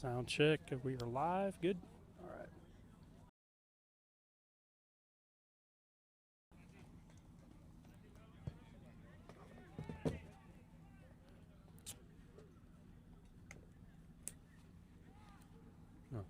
Sound check. We are live. Good. All right. No.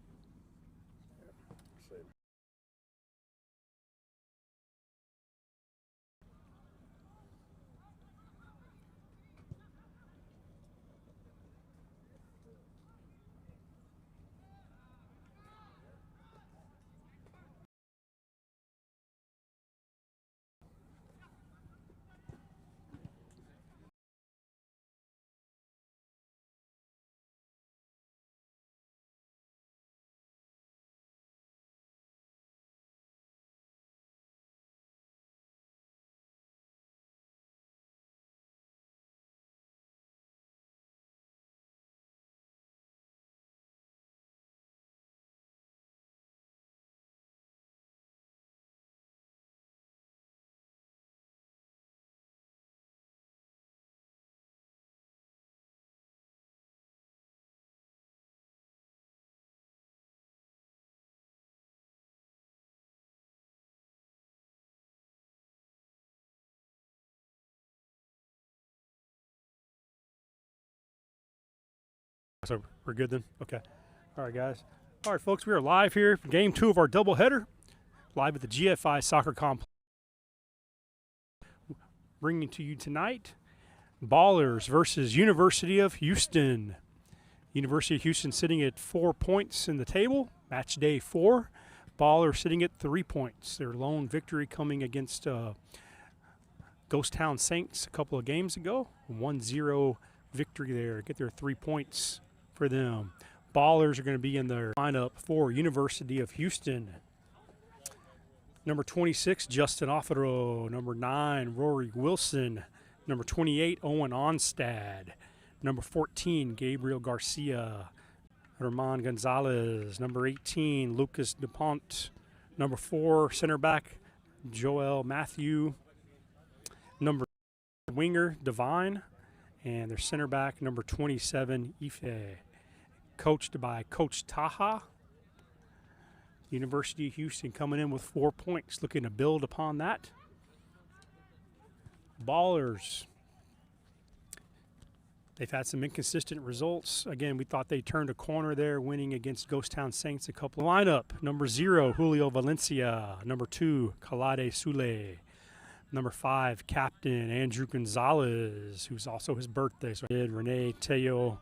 So we're good then? Okay. All right, guys. All right, folks, we are live here for game 2 of our doubleheader, live at the GFI Soccer Complex. Bringing to you tonight, Ballers versus University of Houston. University of Houston sitting at 4 points in the table, match day 4. Ballers sitting at 3 points. Their lone victory coming against Ghost Town Saints a couple of games ago. 1-0 victory there. Get their 3 points for them. Ballers are going to be in their lineup for University of Houston. Number 26, Justin Offero. Number 9, Rory Wilson. Number 28, Owen Onstad. Number 14, Gabriel Garcia. Herman Gonzalez. Number 18, Lucas DuPont. Number 4, center back, Joel Matthew. Number winger, Divine. And their center back, number 27, Ife. Coached by Coach Taha. University of Houston coming in with 4 points, looking to build upon that. Ballers, they've had some inconsistent results. Again, we thought they turned a corner there, winning against Ghost Town Saints a couple. Lineup, number 0, Julio Valencia. Number 2, Kalade Sule. Number 5, Captain Andrew Gonzalez, who's also his birthday. So Rene Teo.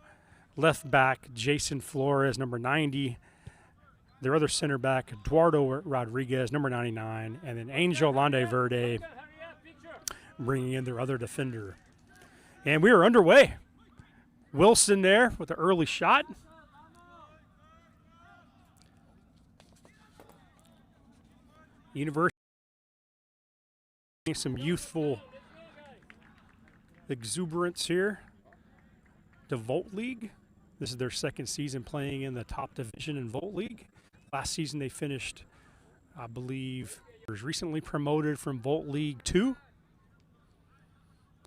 Left back, Jason Flores, number 90. Their other center back, Eduardo Rodriguez, number 99. And then Angel Lande Verde bringing in their other defender. And we are underway. Wilson there with the early shot. University some youthful exuberance here. The Volt League. This is their second season playing in the top division in Volt League. Last season they finished, I believe, was recently promoted from Volt League 2.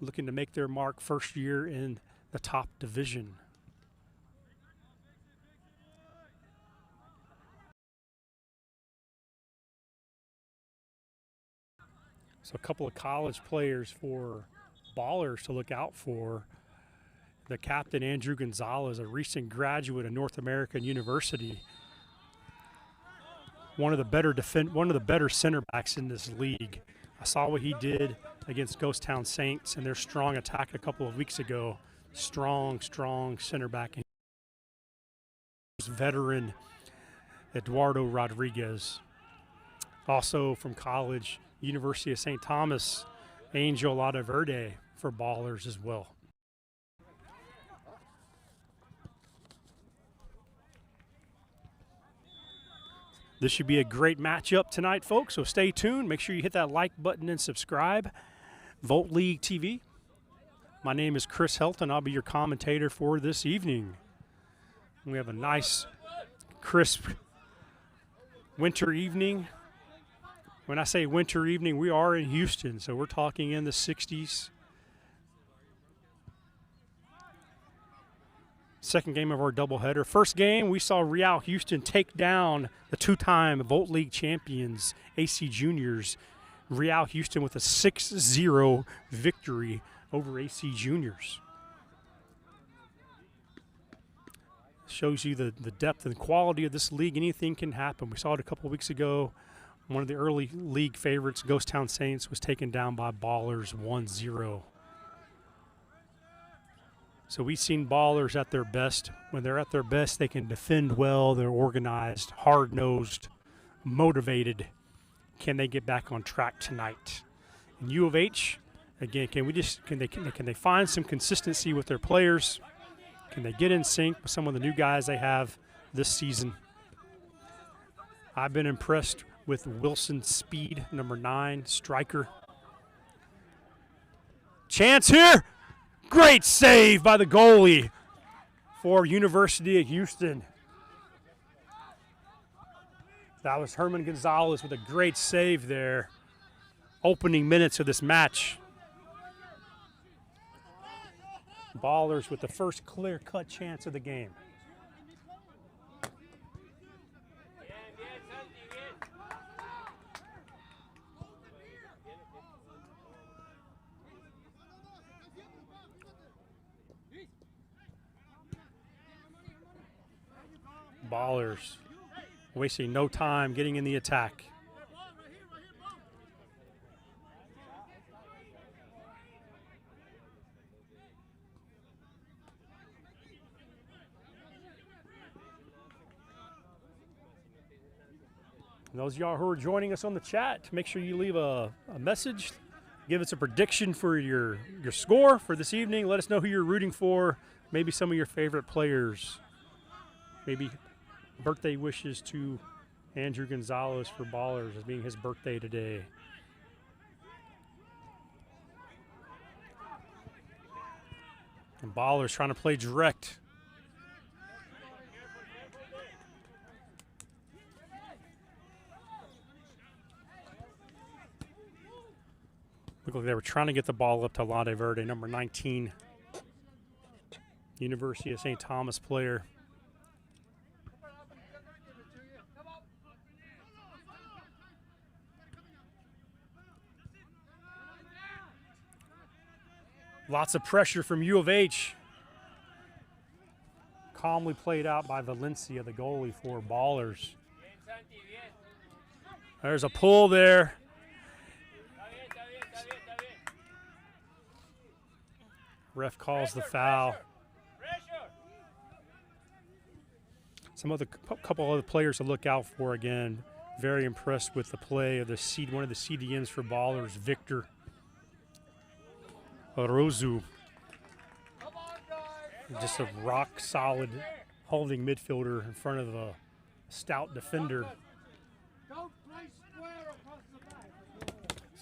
Looking to make their mark first year in the top division. So a couple of college players for Ballers to look out for. The captain, Andrew Gonzalez, a recent graduate of North American University. One of the better center backs in this league. I saw what he did against Ghost Town Saints and their strong attack a couple of weeks ago. Strong center back. Veteran Eduardo Rodriguez. Also from college, University of St. Thomas, Angel Lada Verde for Ballers as well. This should be a great matchup tonight, folks, so stay tuned. Make sure you hit that like button and subscribe. Volt League TV. My name is Chris Helton. I'll be your commentator for this evening. We have a nice, crisp winter evening. When I say winter evening, we are in Houston, so we're talking in the 60s. Second game of our doubleheader. First game, we saw Real Houston take down the two-time Volt League champions, AC Juniors. Real Houston with a 6-0 victory over AC Juniors. Shows you the depth and quality of this league. Anything can happen. We saw it a couple of weeks ago. One of the early league favorites, Ghost Town Saints, was taken down by Ballers 1-0. So we've seen Ballers at their best. When they're at their best, they can defend well. They're organized, hard-nosed, motivated. Can they get back on track tonight? And U of H, again, can they find some consistency with their players? Can they get in sync with some of the new guys they have this season? I've been impressed with Wilson Speed, number 9, striker. Chance here. Great save by the goalie for University of Houston. That was Herman Gonzalez with a great save there. Opening minutes of this match. Ballers with the first clear-cut chance of the game. Ballers wasting no time getting in the attack. And those of y'all who are joining us on the chat, make sure you leave a message. Give us a prediction for your score for this evening. Let us know who you're rooting for. Maybe some of your favorite players. Maybe birthday wishes to Andrew Gonzalez for Ballers as being his birthday today. And Ballers trying to play direct. Looked like they were trying to get the ball up to Lade Verde, number 19. University of St. Thomas player. Lots of pressure from U of H. Calmly played out by Valencia, the goalie for Ballers. There's a pull there. Ref calls the foul. Couple other players to look out for again. Very impressed with the play of one of the CDMs for Ballers, Victor Orozu. Just a rock-solid holding midfielder in front of a stout defender.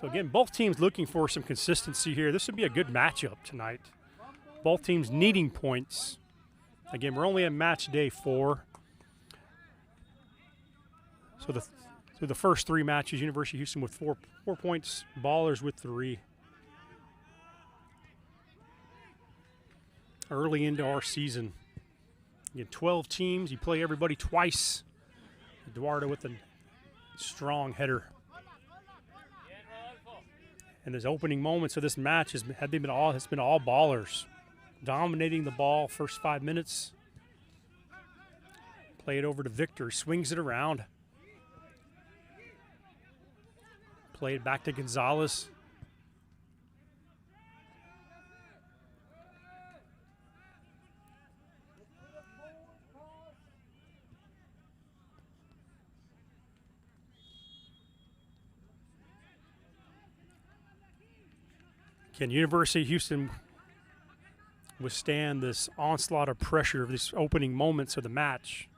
So again, both teams looking for some consistency here. This would be a good matchup tonight. Both teams needing points. Again, we're only at match day 4. So the first 3 matches, University of Houston with 4 points, Ballers with 3. Early into our season. You get 12 teams. You play everybody twice. Eduardo with a strong header. And his opening moments of this match has been all Ballers. Dominating the ball first 5 minutes. Play it over to Victor. Swings it around. Play it back to Gonzalez. Can University of Houston withstand this onslaught of pressure of these opening moments of the match?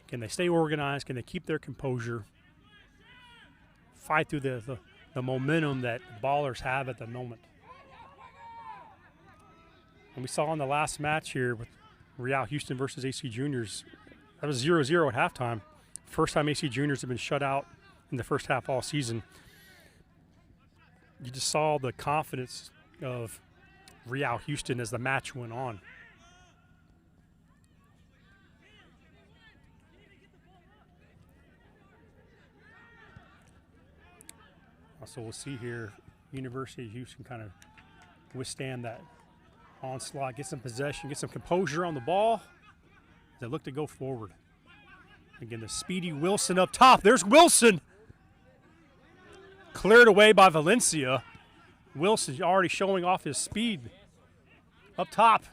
Can they stay organized? Can they keep their composure? Fight through the momentum that Ballers have at the moment. And we saw in the last match here with Real Houston versus AC Juniors, that was 0-0 at halftime. First time AC Juniors have been shut out in the first half all season. You just saw the confidence of Real Houston as the match went on. So we'll see here, University of Houston kind of withstand that onslaught, get some possession, get some composure on the ball. They look to go forward. Again, the speedy Wilson up top. There's Wilson. Cleared away by Valencia. Wilson already showing off his speed up top.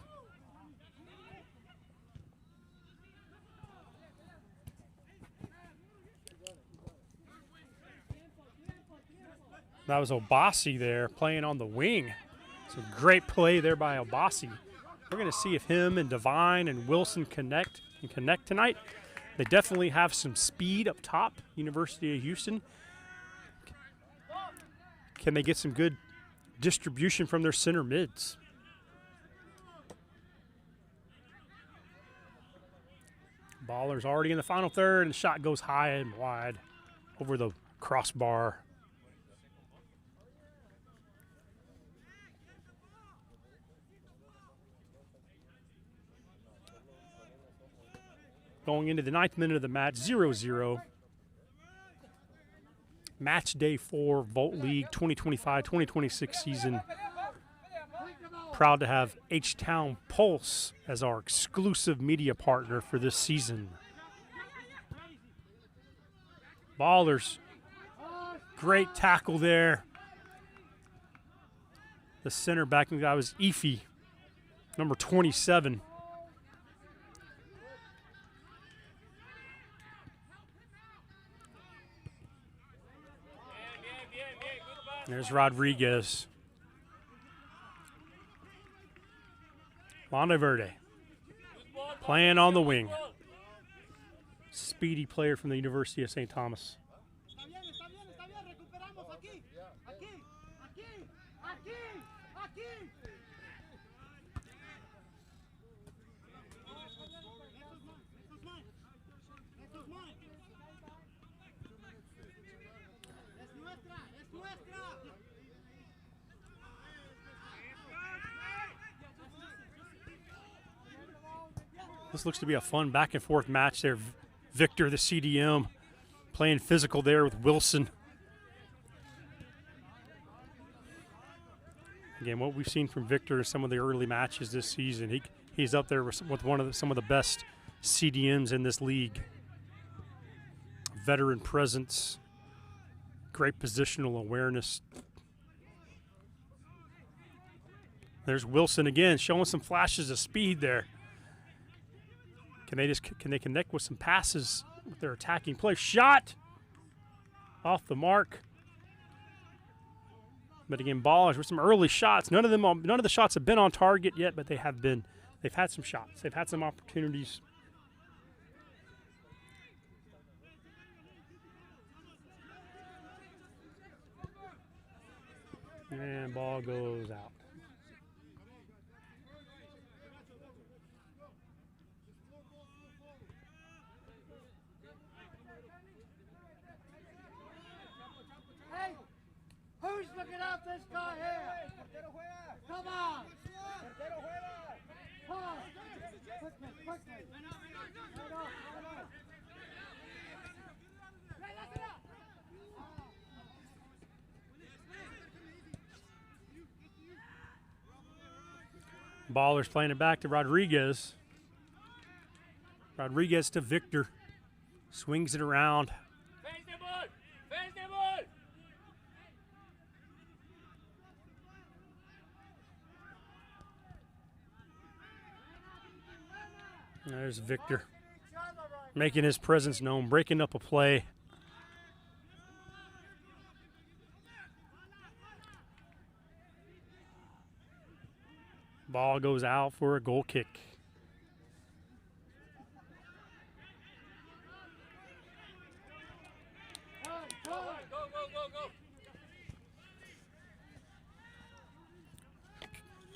That was Obasi there playing on the wing. It's a great play there by Obasi. We're going to see if him and Devine and Wilson connect tonight. They definitely have some speed up top, University of Houston. Can they get some good distribution from their center mids? Baller's already in the final third, and the shot goes high and wide over the crossbar. Going into the 9th minute of the match, 0-0. Match day 4, Volt League 2025-2026 season. Proud to have H-Town Pulse as our exclusive media partner for this season. Ballers, great tackle there. The center backing guy was Efi, number 27. There's Rodriguez. Monteverde playing on the wing. Speedy player from the University of St. Thomas. This looks to be a fun back and forth match there. Victor, the CDM, playing physical there with Wilson. Again, what we've seen from Victor in some of the early matches this season, he's up there with some of the best CDMs in this league. Veteran presence, great positional awareness. There's Wilson again, showing some flashes of speed there. Can they connect with some passes with their attacking play? Shot off the mark. But again, Ballers with some early shots. None of the shots have been on target yet, but they've had some shots. They've had some opportunities. And ball goes out. Who's looking at this guy here? Come on! Come on! Quickly! Ballers playing it back to Rodriguez. Rodriguez to Victor. Swings it around. There's Victor, making his presence known, breaking up a play. Ball goes out for a goal kick.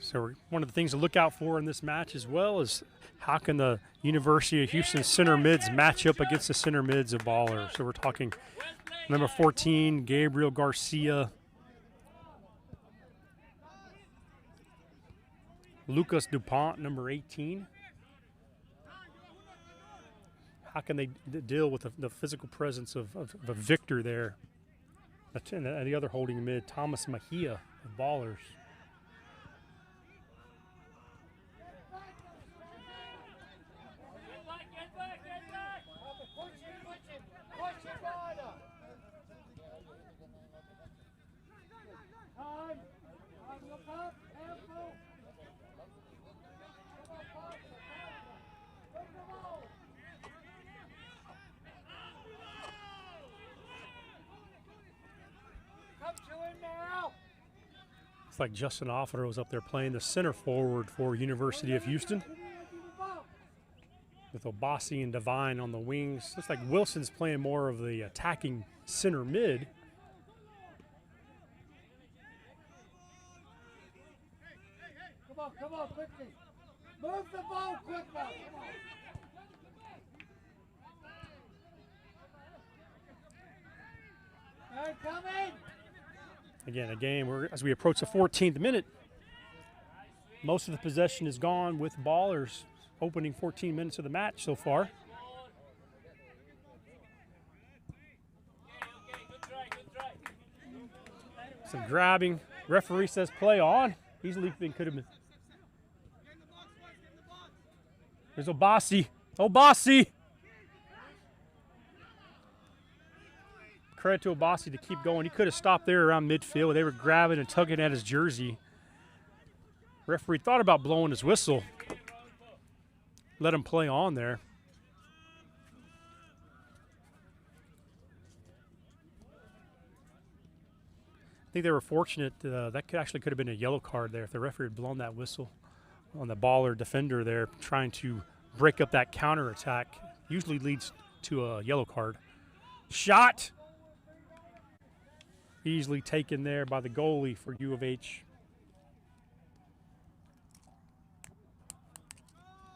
So one of the things to look out for in this match as well is how can the University of Houston center mids match up against the center mids of Ballers. So we're talking number 14, Gabriel Garcia. Lucas DuPont, number 18. How can they deal with the physical presence of Victor there? And the other holding mid, Thomas Mejia of Ballers. It's like Justin Offerer was up there playing the center forward for University of Houston, with Obasi and Devine on the wings. Looks like Wilson's playing more of the attacking center mid. Come on, quickly. Move the ball quick now. Come on. Come in. Again, a game as we approach the 14th minute, most of the possession is gone with Ballers opening 14 minutes of the match so far. Some grabbing. Referee says play on. Easily could have been. There's Obasi. Obasi! Credit to Obasi to keep going. He could have stopped there around midfield. They were grabbing and tugging at his jersey. Referee thought about blowing his whistle. Let him play on there. I think they were fortunate. That could have been a yellow card there if the referee had blown that whistle on the Baller defender there, trying to break up that counterattack. Usually leads to a yellow card. Shot! Easily taken there by the goalie for U of H.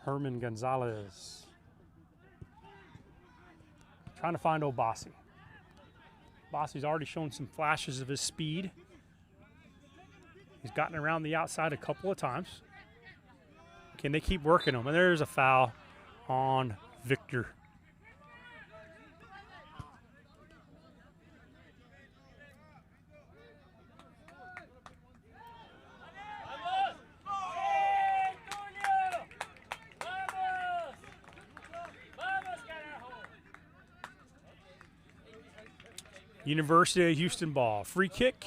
Herman Gonzalez. Trying to find Obasi. Obasi's already shown some flashes of his speed. He's gotten around the outside a couple of times. Can they keep working him? And there's a foul on Victor. University of Houston ball. Free kick.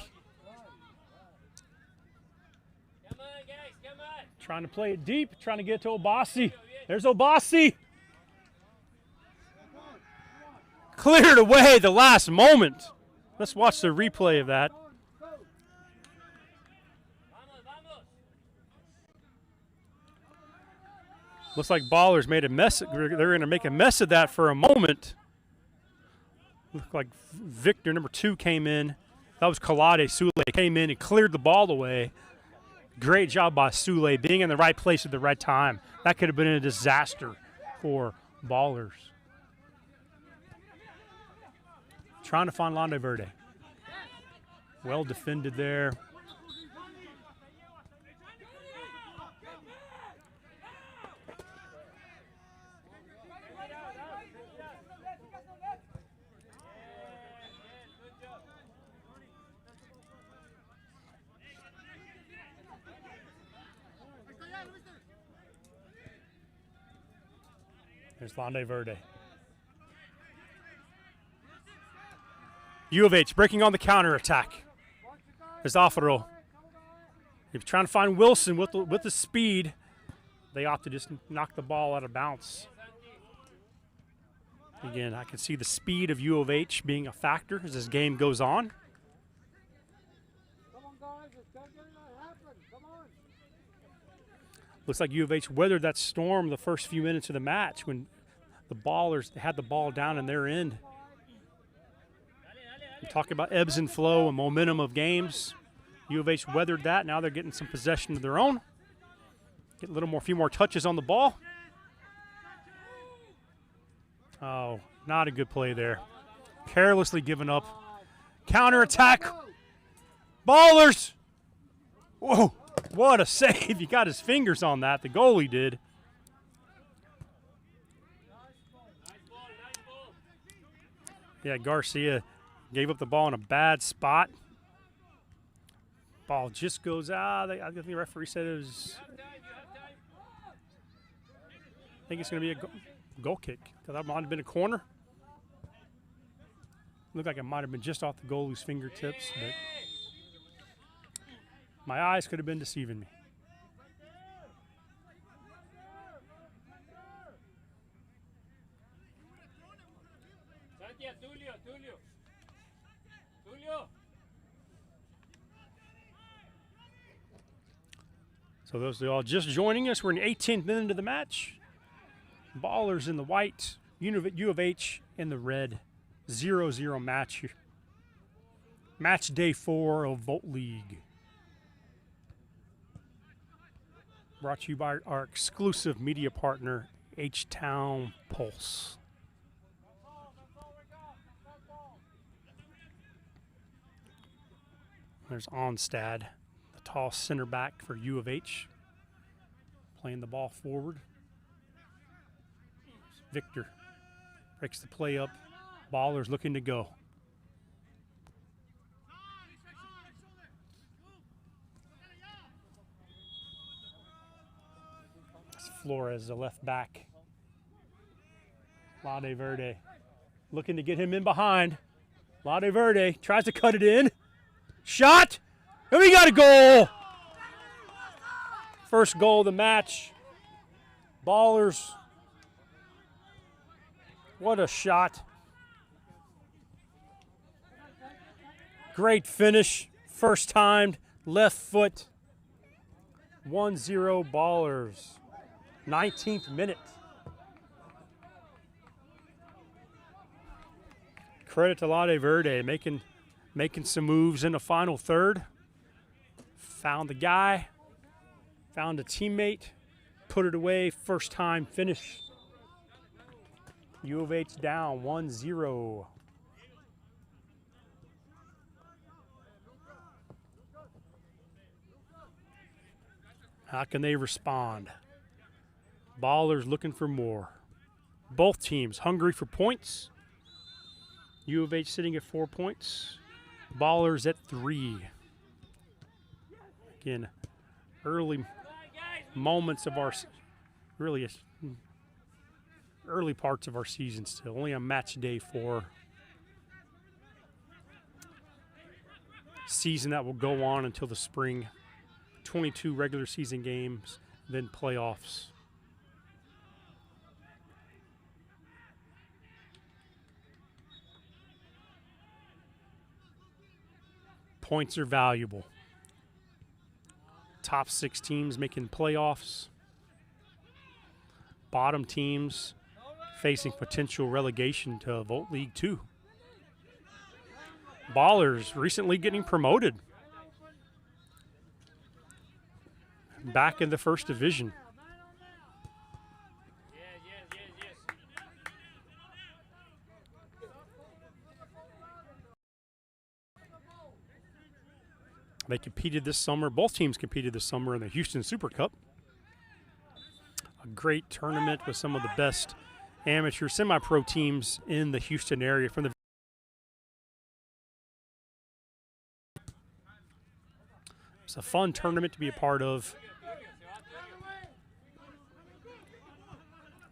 Come on, guys, come on. Trying to play it deep, trying to get to Obasi. There's Obasi. Cleared away the last moment. Let's watch the replay of that. Looks like Ballers made a mess. They're going to make a mess of that for a moment. Looked like Victor, number 2, came in. That was Kalade Sule. Came in and cleared the ball away. Great job by Sule, being in the right place at the right time. That could have been a disaster for Ballers. Trying to find Londe Verde. Well defended there. There's Londe Verde. U of H breaking on the counterattack. There's Afaro. He's trying to find Wilson with the speed. They opt to just knock the ball out of bounds. Again, I can see the speed of U of H being a factor as this game goes on. Come on, guys. It's going to happen. Come on. Looks like U of H weathered that storm the first few minutes of the match when the Ballers had the ball down in their end. We're talking about ebbs and flow and momentum of games. U of H weathered that. Now they're getting some possession of their own. Get a few more touches on the ball. Oh, not a good play there. Carelessly given up. Counterattack. Ballers. Whoa, what a save. He got his fingers on that. The goalie did. Yeah, Garcia Gave up the ball in a bad spot. Ball just goes out. I think the referee said it was. I think it's going to be a goal kick because that might have been a corner. Looked like it might have been just off the goalie's fingertips, but my eyes could have been deceiving me. So those are all just joining us. We're in the 18th minute of the match. Ballers in the white, U of H in the red. 0-0 match here. Match day 4 of Volt League. Brought to you by our exclusive media partner, H-Town Pulse. There's Onstad, the tall center back for U of H, playing the ball forward. Victor breaks the play up. Ballers looking to go. It's Flores, the left back. Lade Verde looking to get him in behind. Lade Verde tries to cut it in. Shot! And we got a goal! First goal of the match. Ballers. What a shot. Great finish. First timed. Left foot. 1-0 Ballers. 19th minute. Credit to Lade Verde making some moves in the final third. Found the guy, found a teammate, put it away, first time finish. U of H down 1-0. How can they respond? Ballers looking for more. Both teams hungry for points. U of H sitting at 4 points. Ballers at 3. Again, early moments of our, really early parts of our season still. Only on match day 4. Season that will go on until the spring. 22 regular season games, then playoffs. Points are valuable. Top 6 teams making playoffs. Bottom teams facing potential relegation to Volt League 2. Ballers recently getting promoted. Back in the first division. They competed this summer. Both teams competed this summer in the Houston Super Cup. A great tournament with some of the best amateur semi-pro teams in the Houston area. It's a fun tournament to be a part of.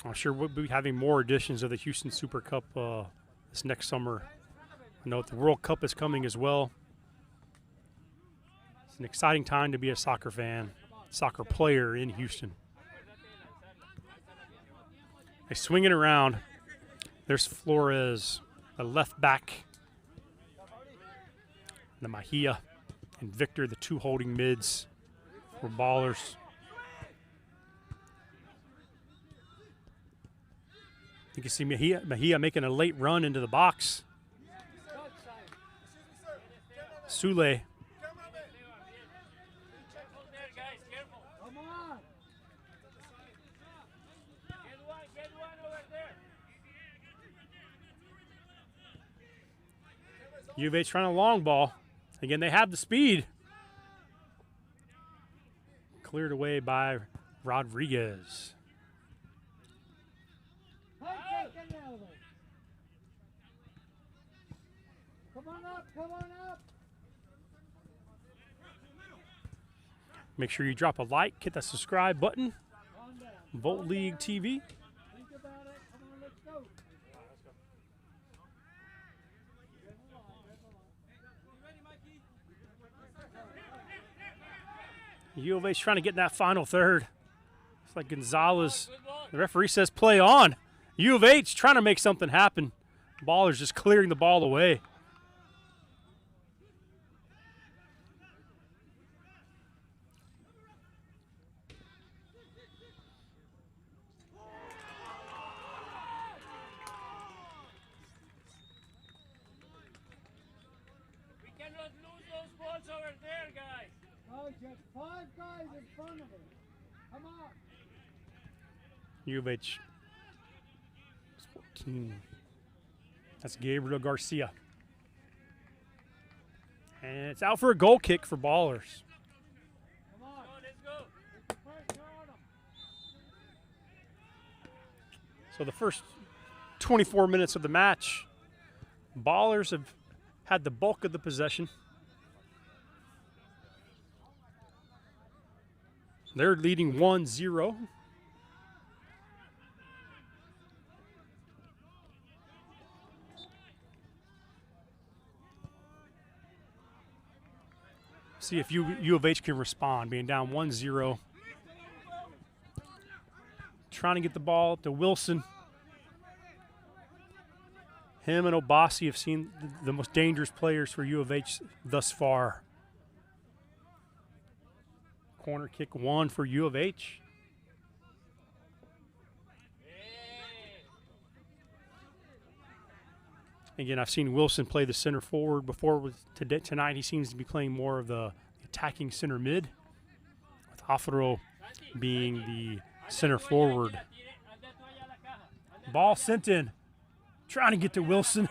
I'm sure we'll be having more editions of the Houston Super Cup this next summer. I know the World Cup is coming as well. It's an exciting time to be a soccer fan, soccer player in Houston. They swing it around. There's Flores, the left back. The Mahia and Victor, the 2 holding mids for Ballers. You can see Mahia making a late run into the box. Sule. U of H trying a long ball. Again, they have the speed. Cleared away by Rodriguez. Come on! come on up. Make sure you drop a like, hit that subscribe button. Calm down. Volt League TV. Think about it. Come on, let's go. U of H trying to get in that final third. It's like Gonzalez. Good ball. The referee says play on. U of H trying to make something happen. Baller's just clearing the ball away. We cannot lose those balls over there, guys. Oh, just 5 guys in front of him. Come on. U of H. 14. That's Gabriel Garcia. And it's out for a goal kick for Ballers. Come on. Let's go. Put the pressure on him. So the first 24 minutes of the match, Ballers have had the bulk of the possession. They're leading 1-0. See if U of H can respond, being down 1-0. Trying to get the ball to Wilson. Him and Obasi have seen the most dangerous players for U of H thus far. Corner kick 1 for U of H. Again, I've seen Wilson play the center forward before. Tonight, he seems to be playing more of the attacking center mid, with Afro being the center forward. Ball sent in. Trying to get to Wilson.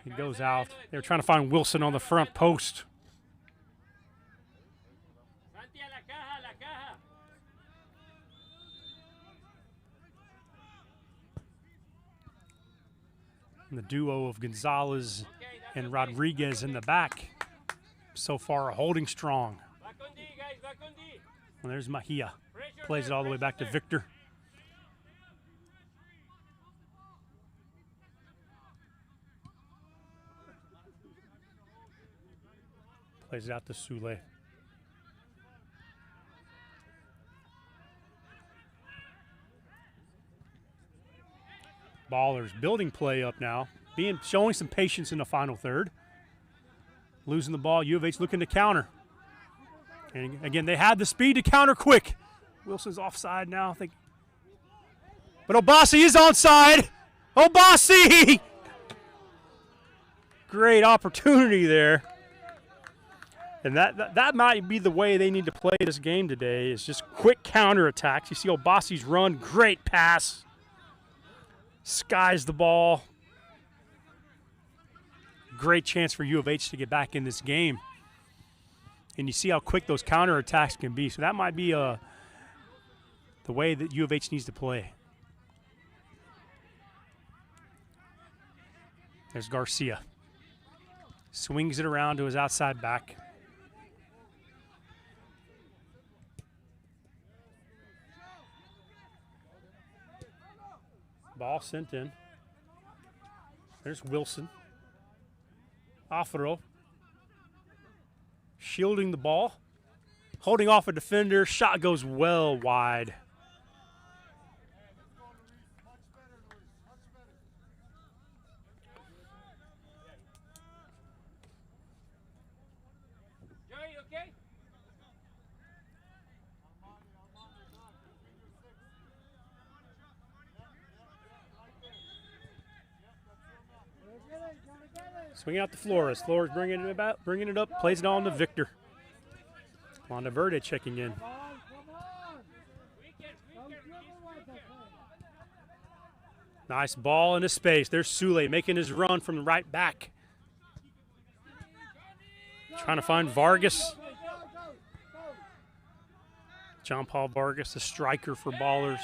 He goes out. They're trying to find Wilson on the front post. Santi, a la caja, a la caja. And the duo of Gonzalez and Rodriguez in the back. So far, holding strong. Back on D, guys, back on D. And there's Mahia. Pressure Plays it there, all the way back to pressure Victor. Plays it out to Sule. Ballers building play up now, showing some patience in the final third. Losing the ball, U of H looking to counter. And again, they had the speed to counter quick. Wilson's offside now, I think. But Obasi is onside. Obasi! Great opportunity there. And that might be the way they need to play this game today, is just quick counterattacks. You see Obasi's run, great pass. Skies the ball. Great chance for U of H to get back in this game. And you see how quick those counterattacks can be. So that might be the way that U of H needs to play. There's Garcia. Swings it around to his outside back. Ball sent in. There's Wilson. Afro. Shielding the ball. Holding off a defender. Shot goes well wide. Joey, okay? Get it, gotta get it. Swinging out to Flores. Flores bringing it up, plays it on to Victor. Wanda Verde checking in. Come on. Weaken, Don't weaken, dribble please, like that weaken. thing. Nice ball into space. There's Sule making his run from the right back. Trying to find Vargas. Go, go, go. John Paul Vargas, the striker for Ballers.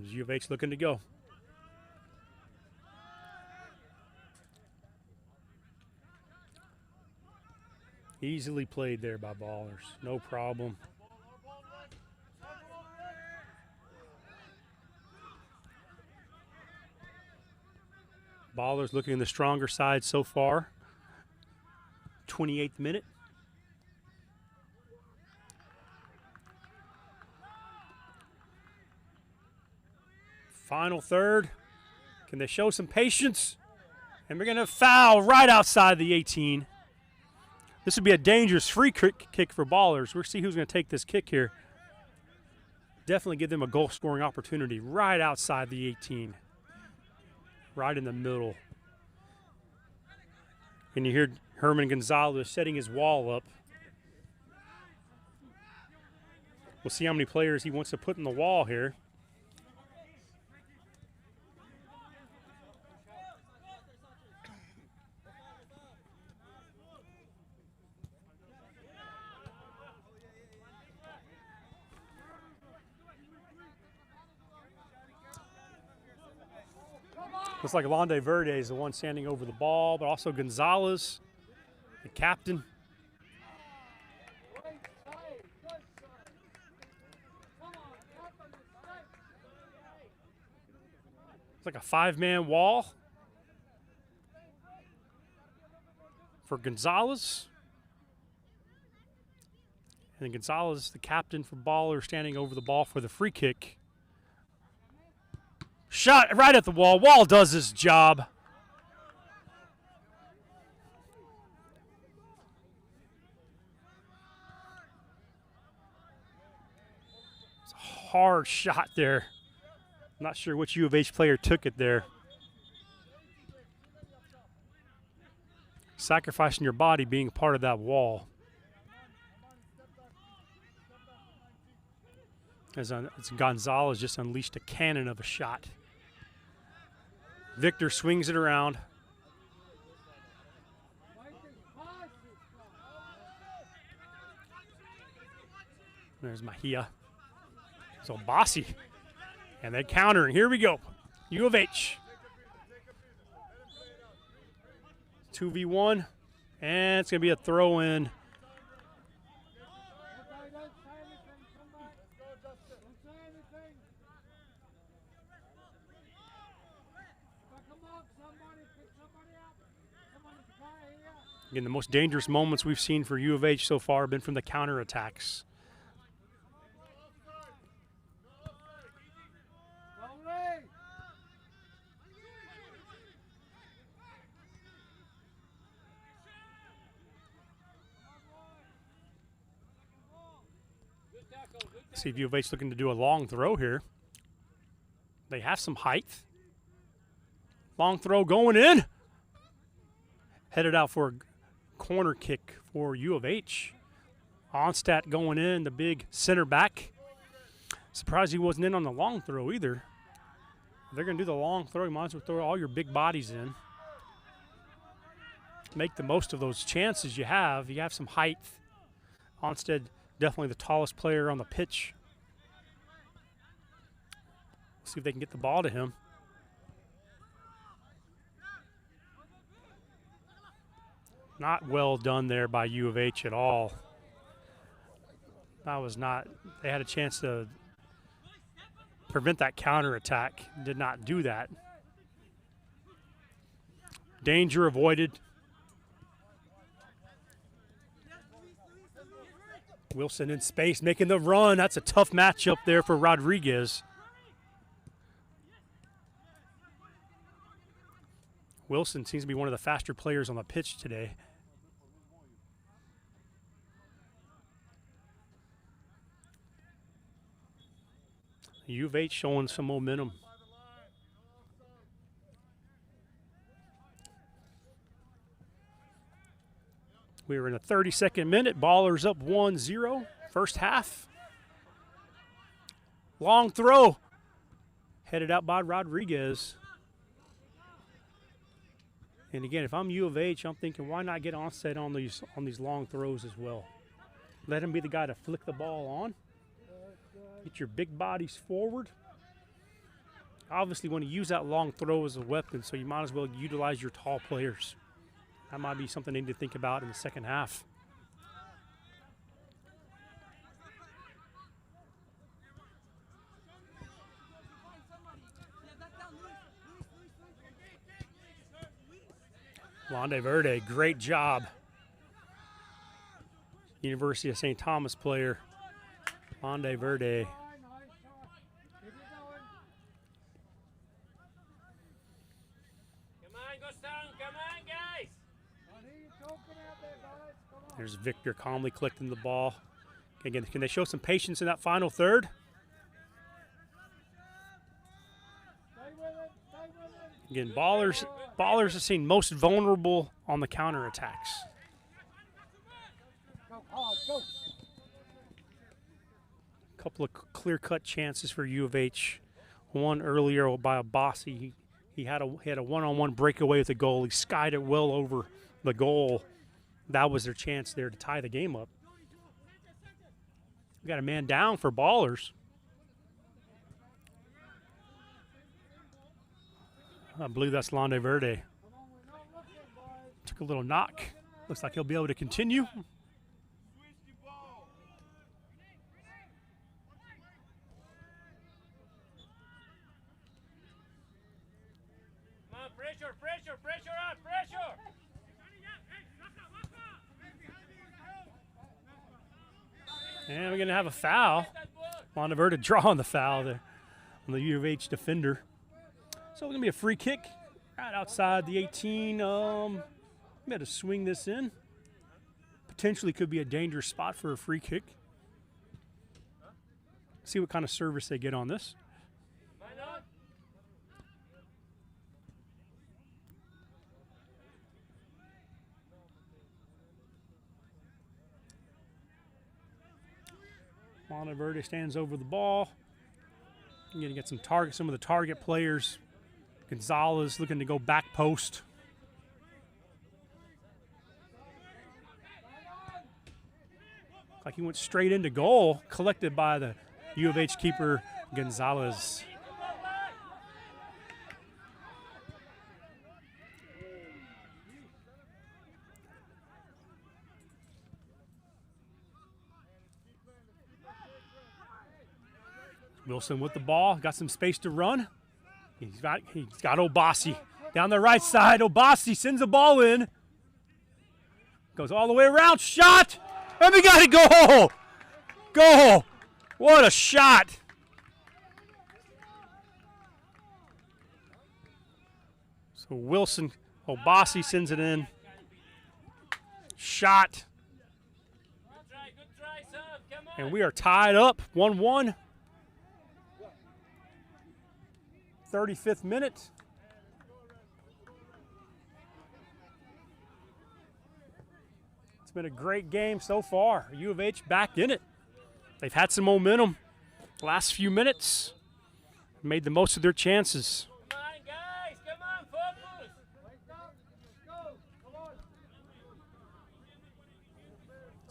There's U of H looking to go. Easily played there by Ballers. No problem. Ballers looking the stronger side so far. 28th minute. Final third. Can they show some patience? And we're going to foul right outside the 18. This would be a dangerous free kick for Ballers. We'll see who's going to take this kick here. Definitely give them a goal-scoring opportunity right outside the 18. Right in the middle. And you hear Herman Gonzalez setting his wall up. We'll see how many players he wants to put in the wall here. Looks like Londe Verde is the one standing over the ball, but also Gonzalez, the captain. It's like a five-man wall for Gonzalez. And then Gonzalez, the captain for Baller, standing over the ball for the free kick. Shot right at the wall. Wall does his job. It's a hard shot there. Not sure which U of H player took it there. Sacrificing your body being part of that wall. As Gonzalez just unleashed a cannon of a shot. Victor swings it around. There's Mahia. So Bossy. And then countering. Here we go. U of H. 2v1. And it's going to be a throw-in. Again, the most dangerous moments we've seen for U of H so far have been from the counterattacks. See if U of H looking to do a long throw here. They have some height. Long throw going in. Headed out for a corner kick for U of H. Onstadt going in, the big center back. Surprised he wasn't in on the long throw either. If they're going to do the long throw, you might as well throw all your big bodies in. Make the most of those chances you have. You have some height. Onstead, definitely the tallest player on the pitch. See if they can get the ball to him. Not well done there by U of H at all. That was not, they had a chance to prevent that counterattack. Did not do that. Danger avoided. Wilson in space, making the run. That's a tough matchup there for Rodriguez. Wilson seems to be one of the faster players on the pitch today. U of H showing some momentum. We are in the 32nd minute. Ballers up 1-0. First half. Long throw. Headed out by Rodriguez. And again, if I'm U of H, I'm thinking, why not get Onstead on these long throws as well? Let him be the guy to flick the ball on. Get your big bodies forward. obviously want to use that long throw as a weapon, so you might as well utilize your tall players. That might be something they need to think about in the second half. Londe Verde, great job. University of St. Thomas player, Londe Verde. There's Victor calmly collecting the ball. Again, can they show some patience in that final third? Again, ballers are seen most vulnerable on the counterattacks. A couple of clear-cut chances for U of H. One earlier by Abbasi. He had a one-on-one breakaway with the goal. He skied it well over the goal. That was their chance there to tie the game up. We got a man down for ballers. I believe that's Londe Verde. Took a little knock. Looks like he'll be able to continue. Come on, pressure, pressure, pressure up, pressure! And we're going to have a foul. Londe Verde drawing the foul there on the U of H defender. So it's going to be a free kick right outside the 18. We got to swing this in. Potentially could be a dangerous spot for a free kick. See what kind of service they get on this. Londe Verde stands over the ball. You're going to get some of the target players. Gonzalez looking to go back post. Like he went straight into goal, collected by the U of H keeper, Gonzalez. Wilson with the ball, got some space to run. He's got Abbasi down the right side. Abbasi sends the ball in. Goes all the way around, shot, and we got a goal. Goal. What a shot. So Wilson, Abbasi sends it in. Shot. Good try, son. Come on. And we are tied up, 1-1. 35th minute. It's been a great game so far. U of H back in it. They've had some momentum the last few minutes. Made the most of their chances. Come on, guys. Come on, focus.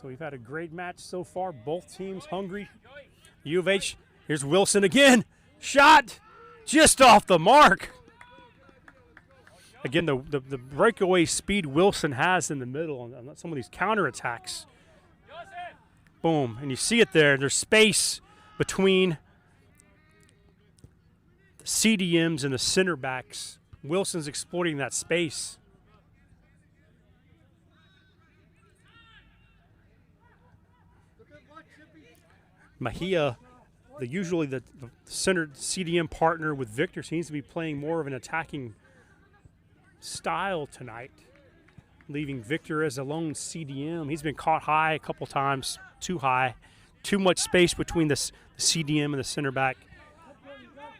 So we've had a great match so far. Both teams hungry. U of H, here's Wilson again. Shot just off the mark. Again, the breakaway speed Wilson has in the middle on some of these counterattacks. Boom, and you see it there. There's space between the CDMs and the center backs. Wilson's exploiting that space. Mahia, usually the centered CDM partner with Victor, seems to be playing more of an attacking style tonight, leaving Victor as a lone CDM. He's been caught high a couple times, too high, too much space between the CDM and the center back.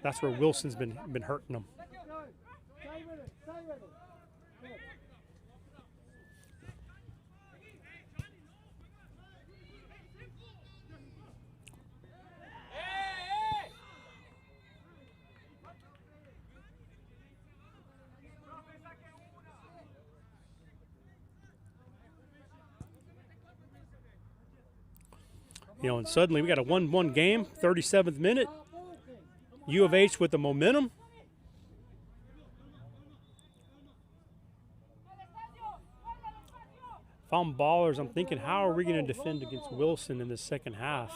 That's where Wilson's been hurting him. You know, and suddenly we got a 1-1 game, 37th minute. U of H with the momentum. If I'm Ballers, I'm thinking, how are we going to defend against Wilson in the second half?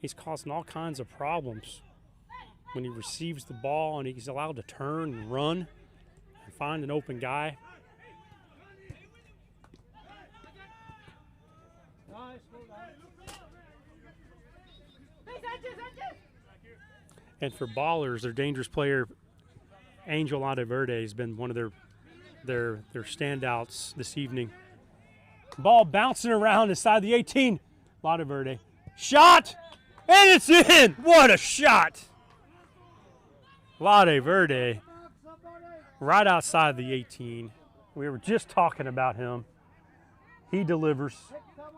He's causing all kinds of problems when he receives the ball and he's allowed to turn and run and find an open guy. And for Ballers, their dangerous player, Angel Adeverde, has been one of their standouts this evening. Ball bouncing around inside the 18. Adeverde. Shot! And it's in! What a shot! Adeverde right outside the 18. We were just talking about him. He delivers,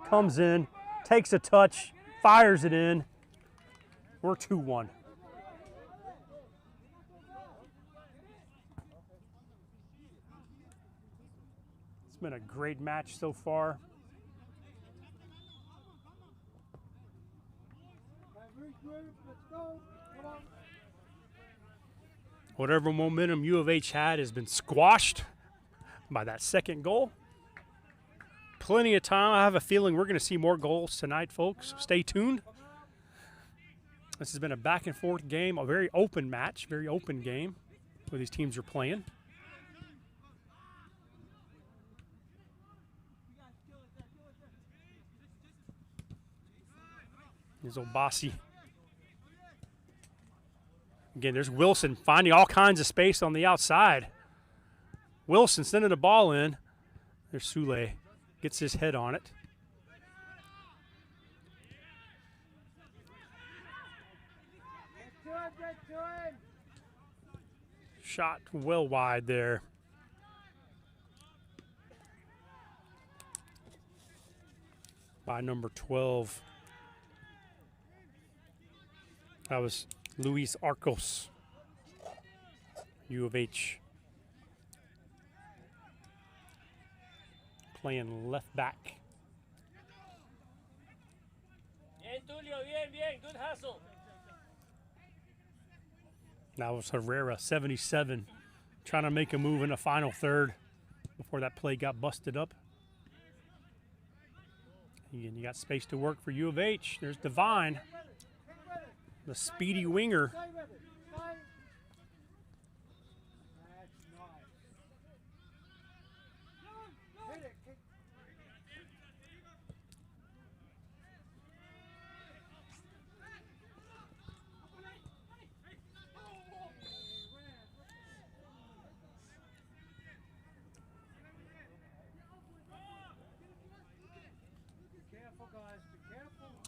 comes in, takes a touch, fires it in. We're 2-1. It's been a great match so far. Whatever momentum U of H had has been squashed by that second goal. Plenty of time. I have a feeling we're going to see more goals tonight, folks. Stay tuned. This has been a back and forth game, a very open match, very open game where these teams are playing. There's Obasi. Again, there's Wilson finding all kinds of space on the outside. Wilson sending the ball in. There's Sule. Gets his head on it. Shot well wide there. By number 12. That was Luis Arcos, U of H. Playing left back. Bien, Tulio, bien, bien. Good hustle. That was Herrera, 77, trying to make a move in the final third before that play got busted up. Again, you got space to work for U of H. There's Devine, the speedy winger.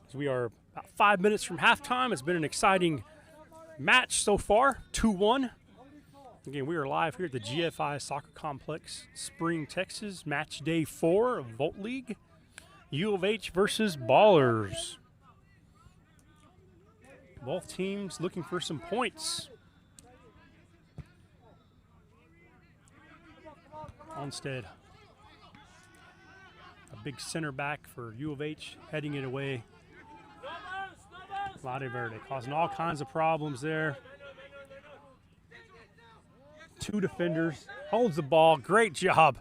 So we are about 5 minutes from halftime. It's been an exciting match so far, 2-1. Again, we are live here at the GFI Soccer Complex, Spring, Texas, match day 4 of Volt League. U of H versus Ballers. Both teams looking for some points. Onstead, a big center back for U of H, heading it away. Adeverde causing all kinds of problems there. Two defenders, holds the ball, great job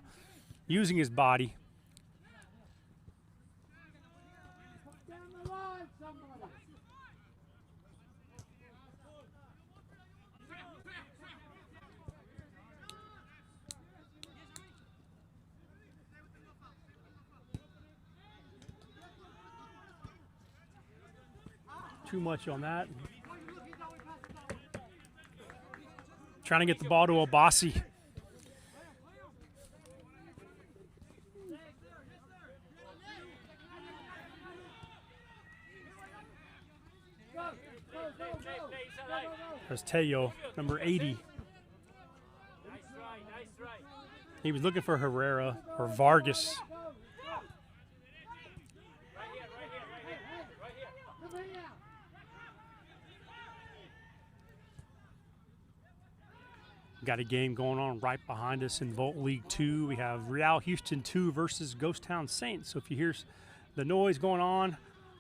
using his body. Too much on that. Trying to get the ball to Obasi. There's Teo, number 80. He was looking for Herrera or Vargas. Got a game going on right behind us in Volt League 2. We have Real Houston 2 versus Ghost Town Saints. So if you hear the noise going on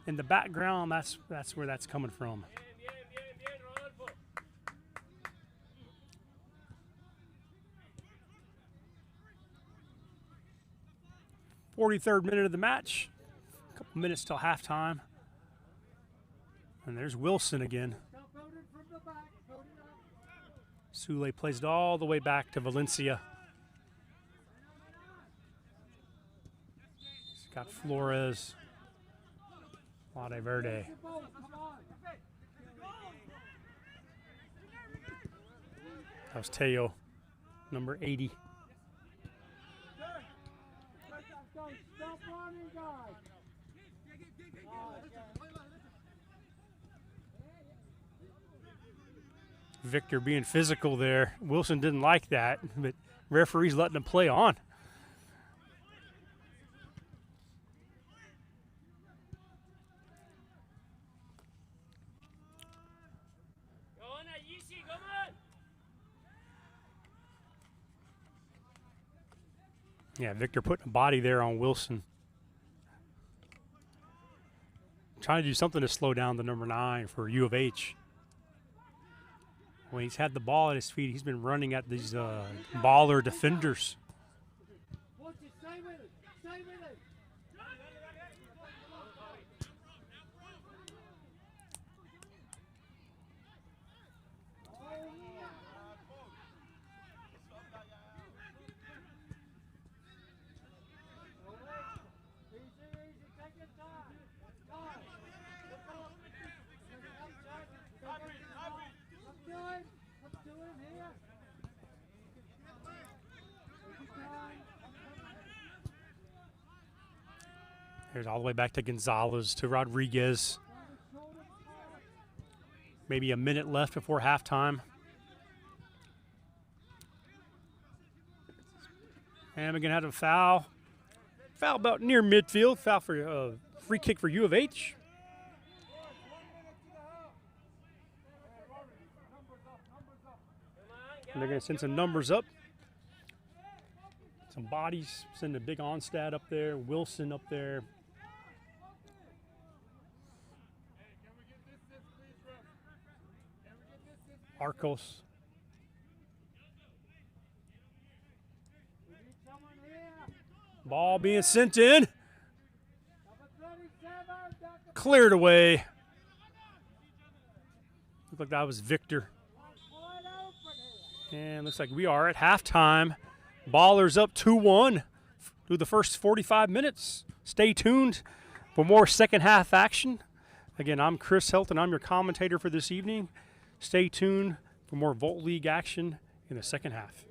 in the background, that's where that's coming from. 43rd minute of the match. A couple minutes till halftime. And there's Wilson again. Sule plays it all the way back to Valencia. He's got Flores. Lade Verde. That was Teo, number 80. Victor being physical there. Wilson didn't like that, but referee's letting him play on. Yeah, Victor putting a body there on Wilson. Trying to do something to slow down the number 9 for U of H. When he's had the ball at his feet, he's been running at these baller defenders. Here's all the way back to Gonzalez, to Rodriguez. Maybe a minute left before halftime. And we're going to have a foul. Foul about near midfield. Foul for free kick for U of H. And they're going to send some numbers up. Some bodies. Send a big Onstad up there. Wilson up there. Arcos. Ball being sent in. Cleared away. Looked like that was Victor. And looks like we are at halftime. Ballers up 2-1 through the first 45 minutes. Stay tuned for more second half action. Again, I'm Chris Helton. I'm your commentator for this evening. Stay tuned for more Volt League action in the second half.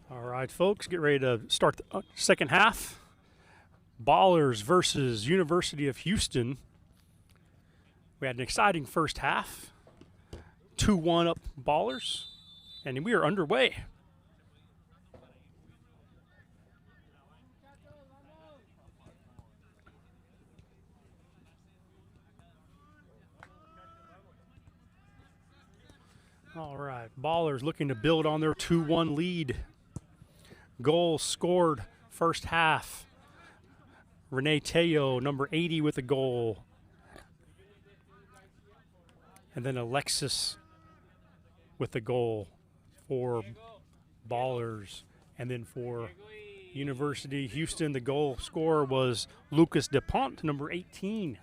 All right, folks, get ready to start the second half. Ballers versus University of Houston. We had an exciting first half. 2-1 up Ballers, and we are underway. All right, Ballers looking to build on their 2-1 lead. Goal scored first half. Renee Teo, number 80, with a goal. And then Alexis with the goal for Ballers. And then for University Houston, the goal scorer was Lucas DePont, number 18.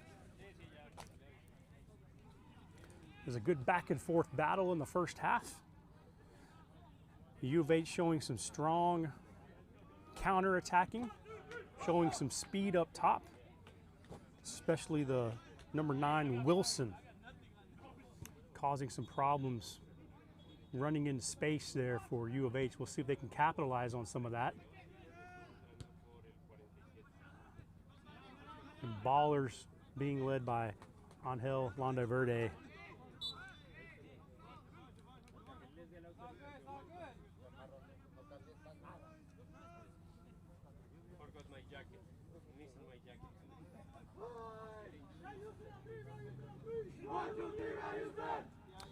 There's a good back and forth battle in the first half. U of H showing some strong counter-attacking, showing some speed up top, especially the number 9, Wilson, causing some problems running into space there for U of H. We'll see if they can capitalize on some of that. And Ballers being led by Angel Landaverde.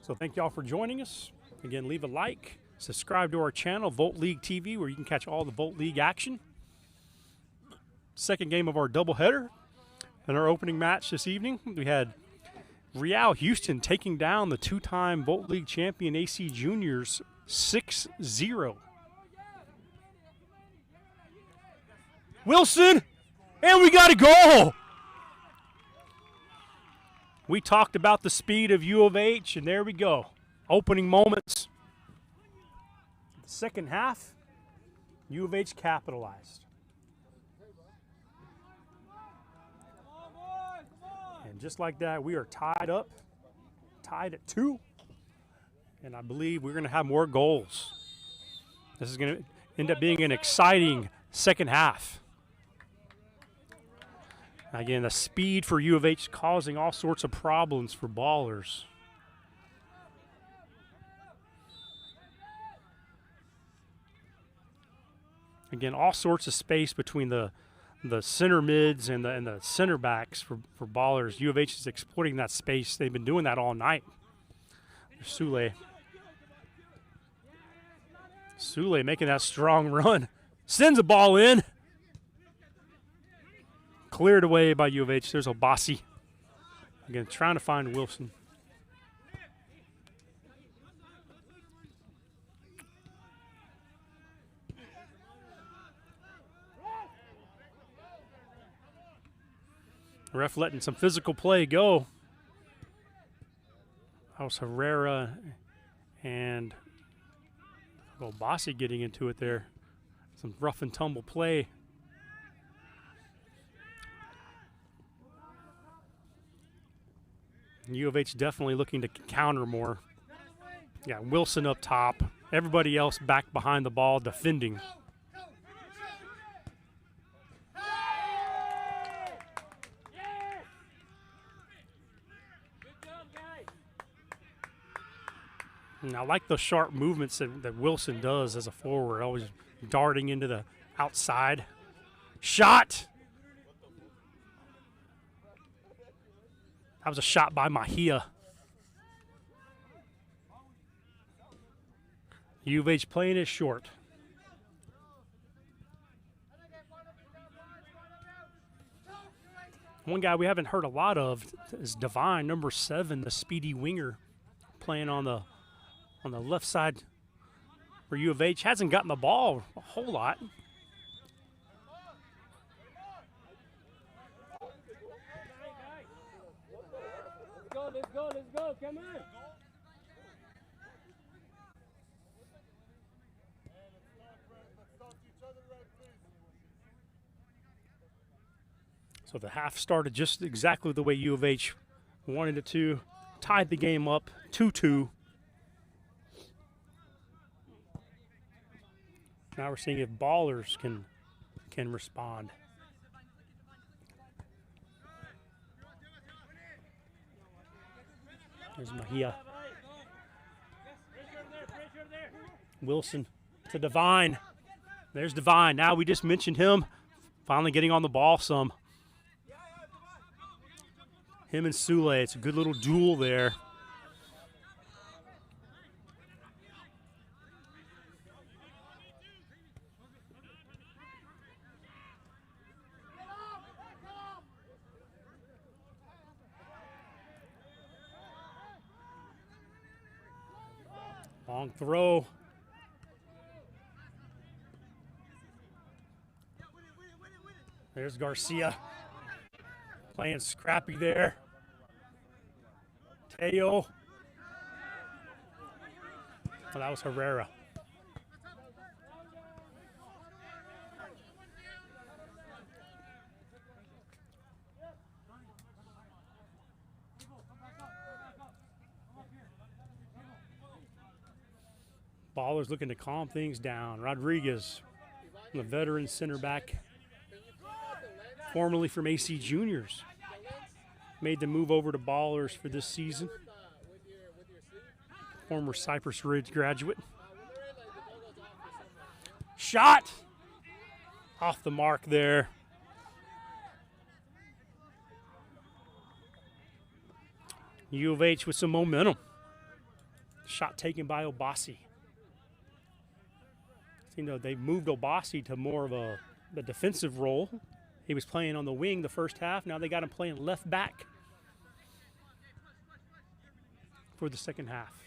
So thank y'all for joining us. Again, leave a like, subscribe to our channel, Volt League TV, where you can catch all the Volt League action. Second game of our doubleheader. In our opening match this evening, we had Real Houston taking down the two-time Volt League champion AC Juniors 6-0. Wilson, and we got a goal! We talked about the speed of U of H, and there we go. Opening moments. The second half, U of H capitalized. And just like that, we are tied up, tied at 2. And I believe we're going to have more goals. This is going to end up being an exciting second half. Again, the speed for U of H causing all sorts of problems for Ballers. Again, all sorts of space between the center mids and the center backs for Ballers. U of H is exploiting that space. They've been doing that all night. Sule making that strong run. Sends a ball in. Cleared away by U of H. There's Obasi. Again, trying to find Wilson. Ref letting some physical play go. That was Herrera and Obasi getting into it there. Some rough and tumble play. U of H definitely looking to counter more. Yeah, Wilson up top. Everybody else back behind the ball defending. And I like the sharp movements that Wilson does as a forward, always darting into the outside. Shot! That was a shot by Mahia. U of H playing it short. One guy we haven't heard a lot of is Divine, number 7, the speedy winger, playing on the left side for U of H. Hasn't gotten the ball a whole lot. Let's go, come on. So the half started just exactly the way U of H wanted it to. Tied the game up 2-2. Now we're seeing if Ballers can respond. There's Mejia. Wilson to Devine. There's Devine. Now we just mentioned him. Finally getting on the ball some. Him and Sule. It's a good little duel there. Long throw. There's Garcia. Playing scrappy there. Teo. Oh, that was Herrera. Ballers looking to calm things down. Rodriguez, the veteran center back, formerly from AC Juniors, made the move over to Ballers for this season. Former Cypress Ridge graduate. Shot! Off the mark there. U of H with some momentum. Shot taken by Obasi. You know, they moved Obasi to more of a defensive role. He was playing on the wing the first half. Now they got him playing left back for the second half.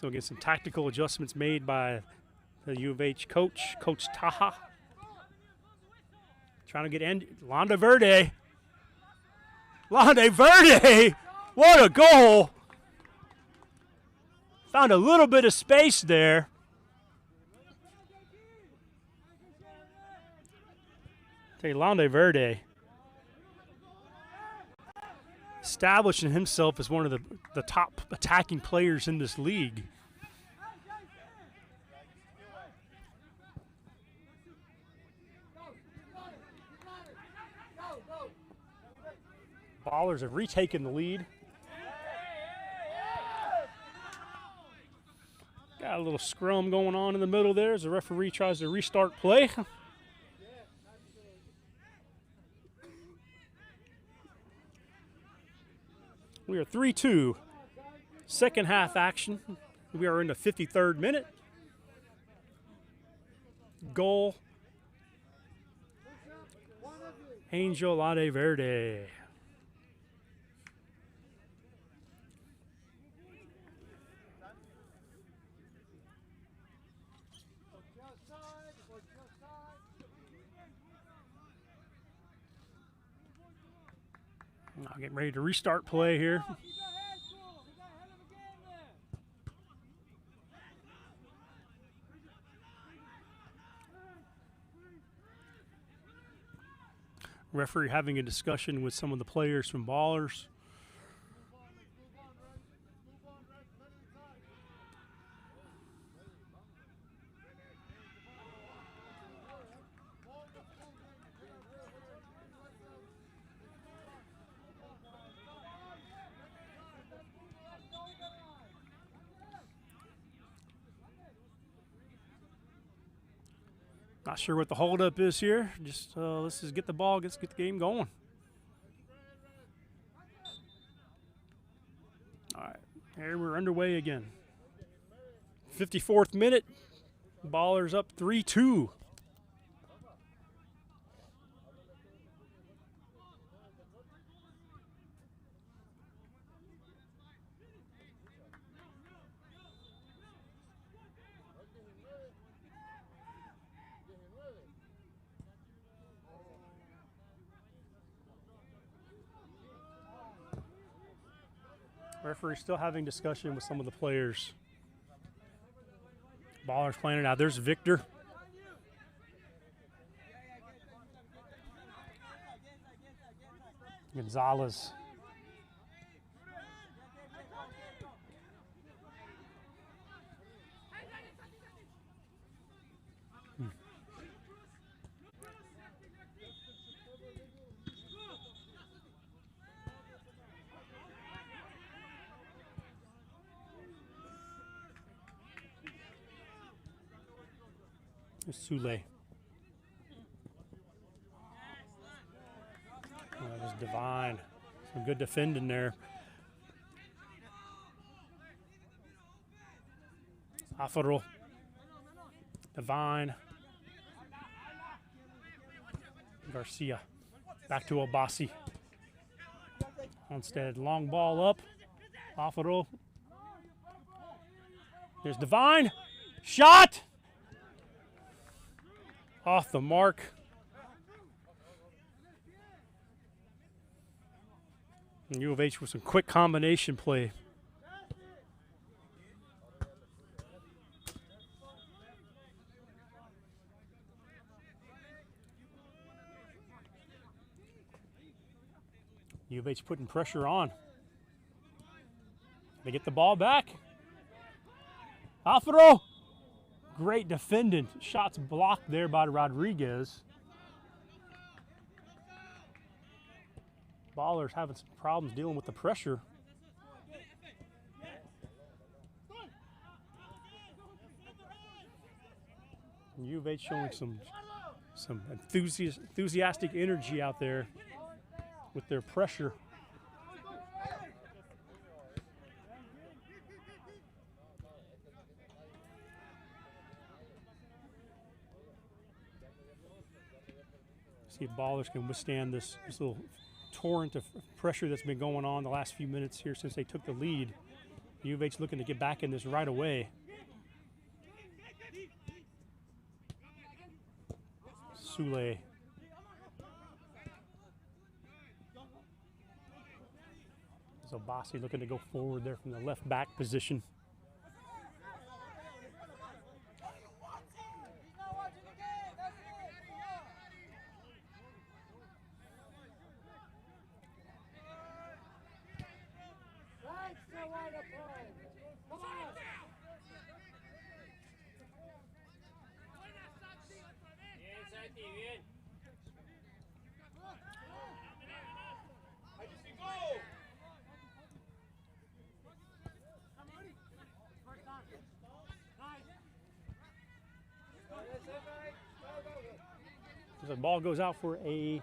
So again, some tactical adjustments made by the U of H coach, Coach Taha. Trying to get Londe Verde. Londe Verde! What a goal! Found a little bit of space there. Londe Verde establishing himself as one of the top attacking players in this league. Ballers have retaken the lead. Got a little scrum going on in the middle there as the referee tries to restart play. We are 3-2. Second half action. We are in the 53rd minute. Goal. Angel Londe Verde. Now getting ready to restart play here. Referee having a discussion with some of the players from Ballers. Not sure what the holdup is here. Just let's just get the ball, let's get the game going. All right, here we're underway again. 54th minute, Ballers up 3-2. Referee still having discussion with some of the players. Ballers playing it out. There's Victor. Gonzalez. Sule. That was Divine. Some good defending there. Afaro. Divine. Garcia. Back to Obasi. Instead, long ball up. Afaro. There's Divine. Shot! Off the mark. And U of H with some quick combination play. U of H putting pressure on. They get the ball back. Alfaro. Great defending. Shots blocked there by Rodriguez. Ballers having some problems dealing with the pressure. U of H showing some enthusiastic energy out there with their pressure. See if ballers can withstand this little torrent of pressure that's been going on the last few minutes here since they took the lead. U of H looking to get back in this right away. Sule. Zobasi looking to go forward there from the left back position. The ball goes out for a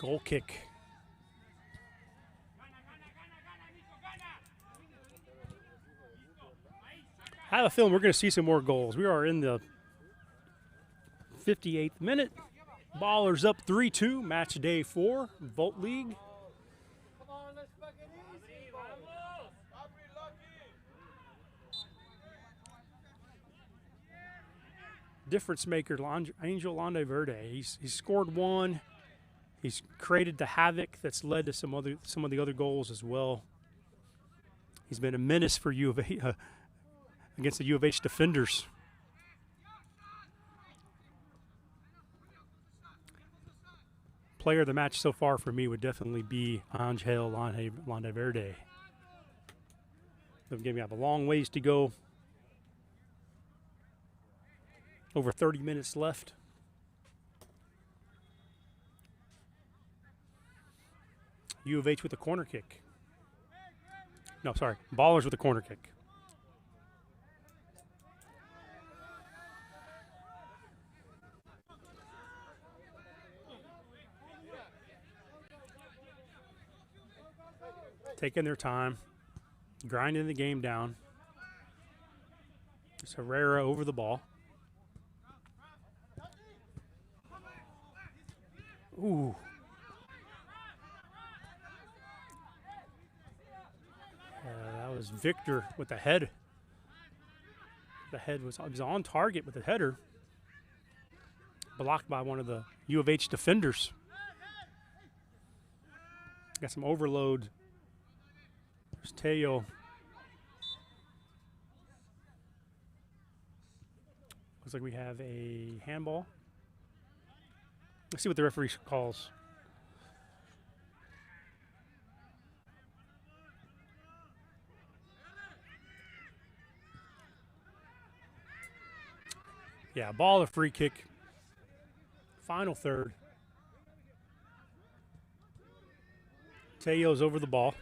goal kick. I have a feeling we're going to see some more goals. We are in the 58th minute. Ballers up 3-2, match day 4, Volt League. Difference maker, Angel Landaverde. He's scored one. He's created the havoc that's led to some of the other goals as well. He's been a menace for U of H against the U of H defenders. Player of the match so far for me would definitely be Angel Landaverde. Again, we have a long ways to go. Over 30 minutes left. U of H with a corner kick. No, sorry. Ballers with a corner kick. Taking their time. Grinding the game down. It's Herrera over the ball. Ooh. That was Victor with the head. The head was on target with the header. Blocked by one of the U of H defenders. Got some overload. There's Teo. Looks like we have a handball. Let's see what the referee calls. Yeah, ball or free kick. Final third. Teo's over the ball.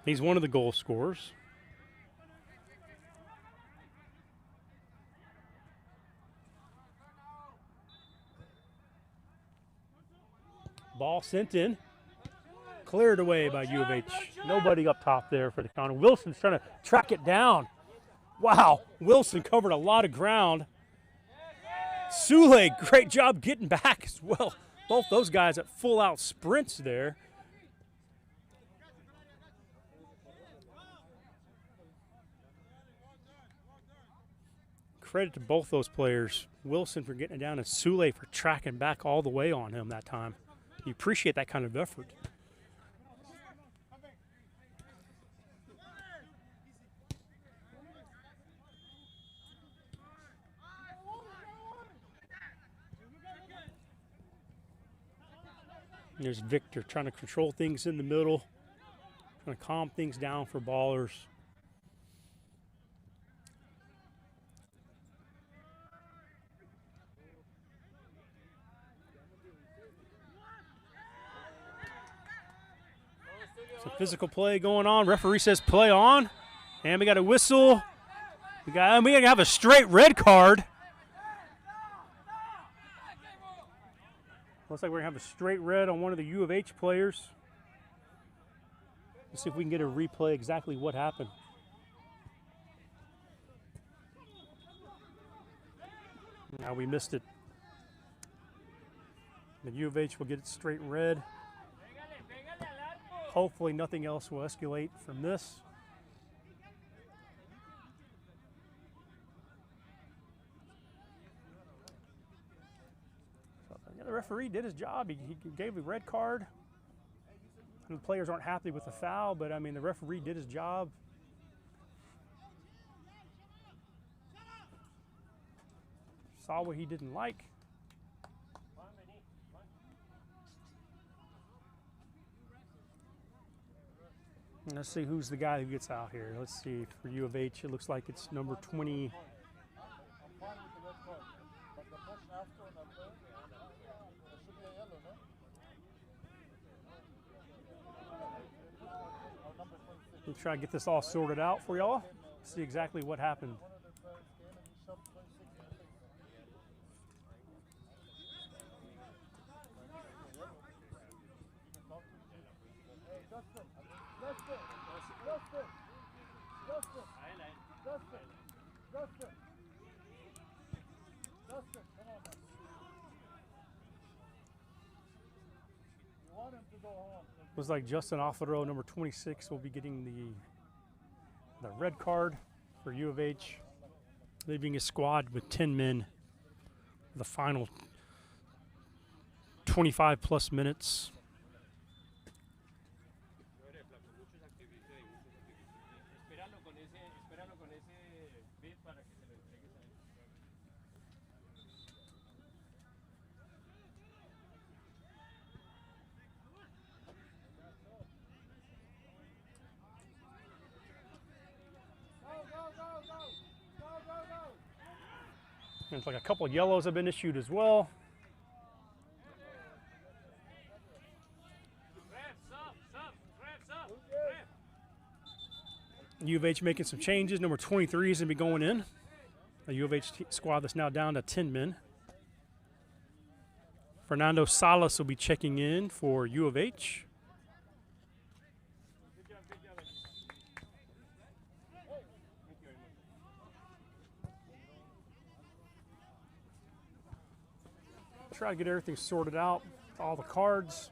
He's one of the goal scorers. sent in. Cleared away by U of H. Nobody up top there for the counter. Wilson's trying to track it down. Wow, Wilson covered a lot of ground. Sule, great job getting back as well. Both those guys at full-out sprints there. Credit to both those players. Wilson for getting it down and Sule for tracking back all the way on him that time. You appreciate that kind of effort. There's Victor trying to control things in the middle, trying to calm things down for Ballers. Some physical play going on. Referee says play on, and we got a whistle. We got to have a straight red card. Looks like we're going to have a straight red on one of the U of H players. Let's see if we can get a replay exactly what happened. Now we missed it. The U of H will get it straight red. Hopefully nothing else will escalate from this. The referee did his job. He gave a red card. And the players aren't happy with the foul, but I mean, the referee did his job. Saw what he didn't like. And let's see who's the guy who gets out here. Let's see, for U of H, it looks like it's number 20. We'll try to get this all sorted out for y'all. See exactly what happened. Looks like Justin Offero, number 26, will be getting the red card for U of H, leaving his squad with 10 men. The final 25-plus minutes. It's like a couple of yellows have been issued as well. U of H making some changes. Number 23 is going to be going in. The U of H squad that's now down to 10 men. Fernando Salas will be checking in for U of H. Try to get everything sorted out, all the cards.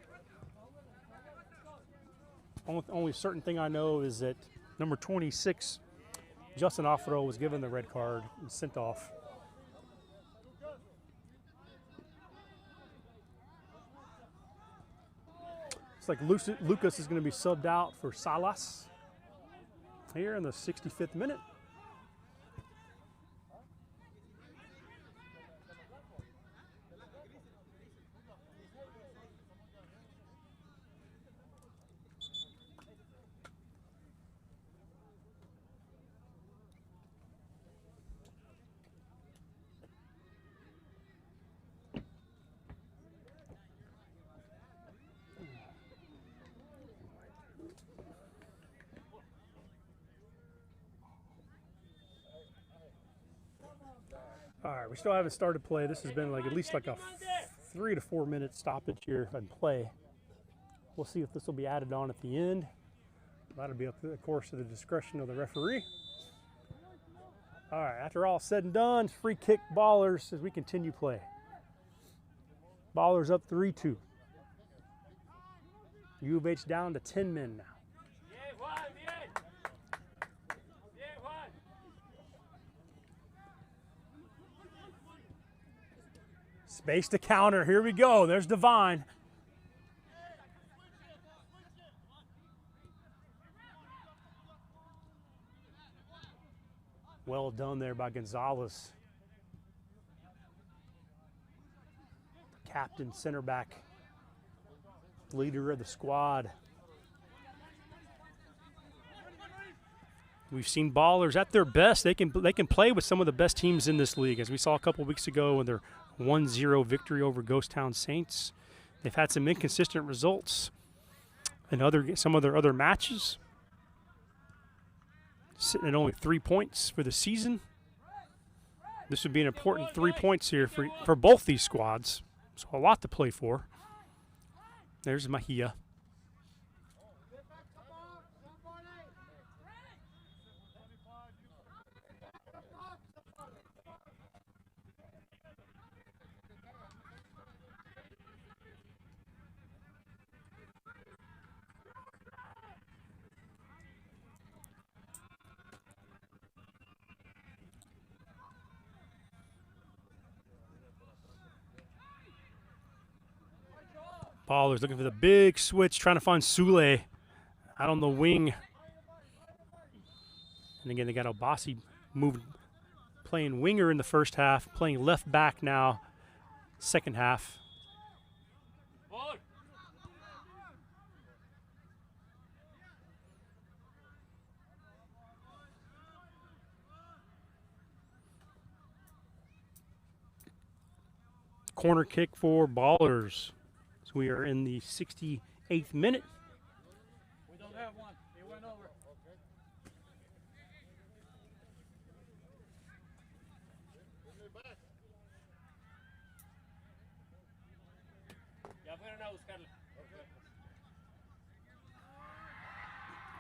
Only certain thing I know is that number 26, Justin Offero, was given the red card and sent off. It's like Lucas is going to be subbed out for Salas here in the 65th minute. All right, we still haven't started play. This has been like at least like a 3 to 4 minute stoppage here in play. We'll see if this will be added on at the end. That'll be up to the course of the discretion of the referee. All right, after all said and done, free kick Ballers as we continue play. Ballers up 3-2. U of H down to 10 men now. Space to counter. Here we go. There's Devine. Well done there by Gonzalez. Captain, center back, leader of the squad. We've seen Ballers at their best. They can play with some of the best teams in this league, as we saw a couple weeks ago in their 1-0 victory over Ghost Town Saints. They've had some inconsistent results in some of their other matches. Sitting at only 3 points for the season. This would be an important 3 points here for both these squads. So a lot to play for. There's Mahia. Ballers looking for the big switch, trying to find Sule out on the wing. And again, they got Obasi playing winger in the first half, playing left back now, second half. Corner kick for Ballers. So we are in the 68th minute. We don't have one. It went over.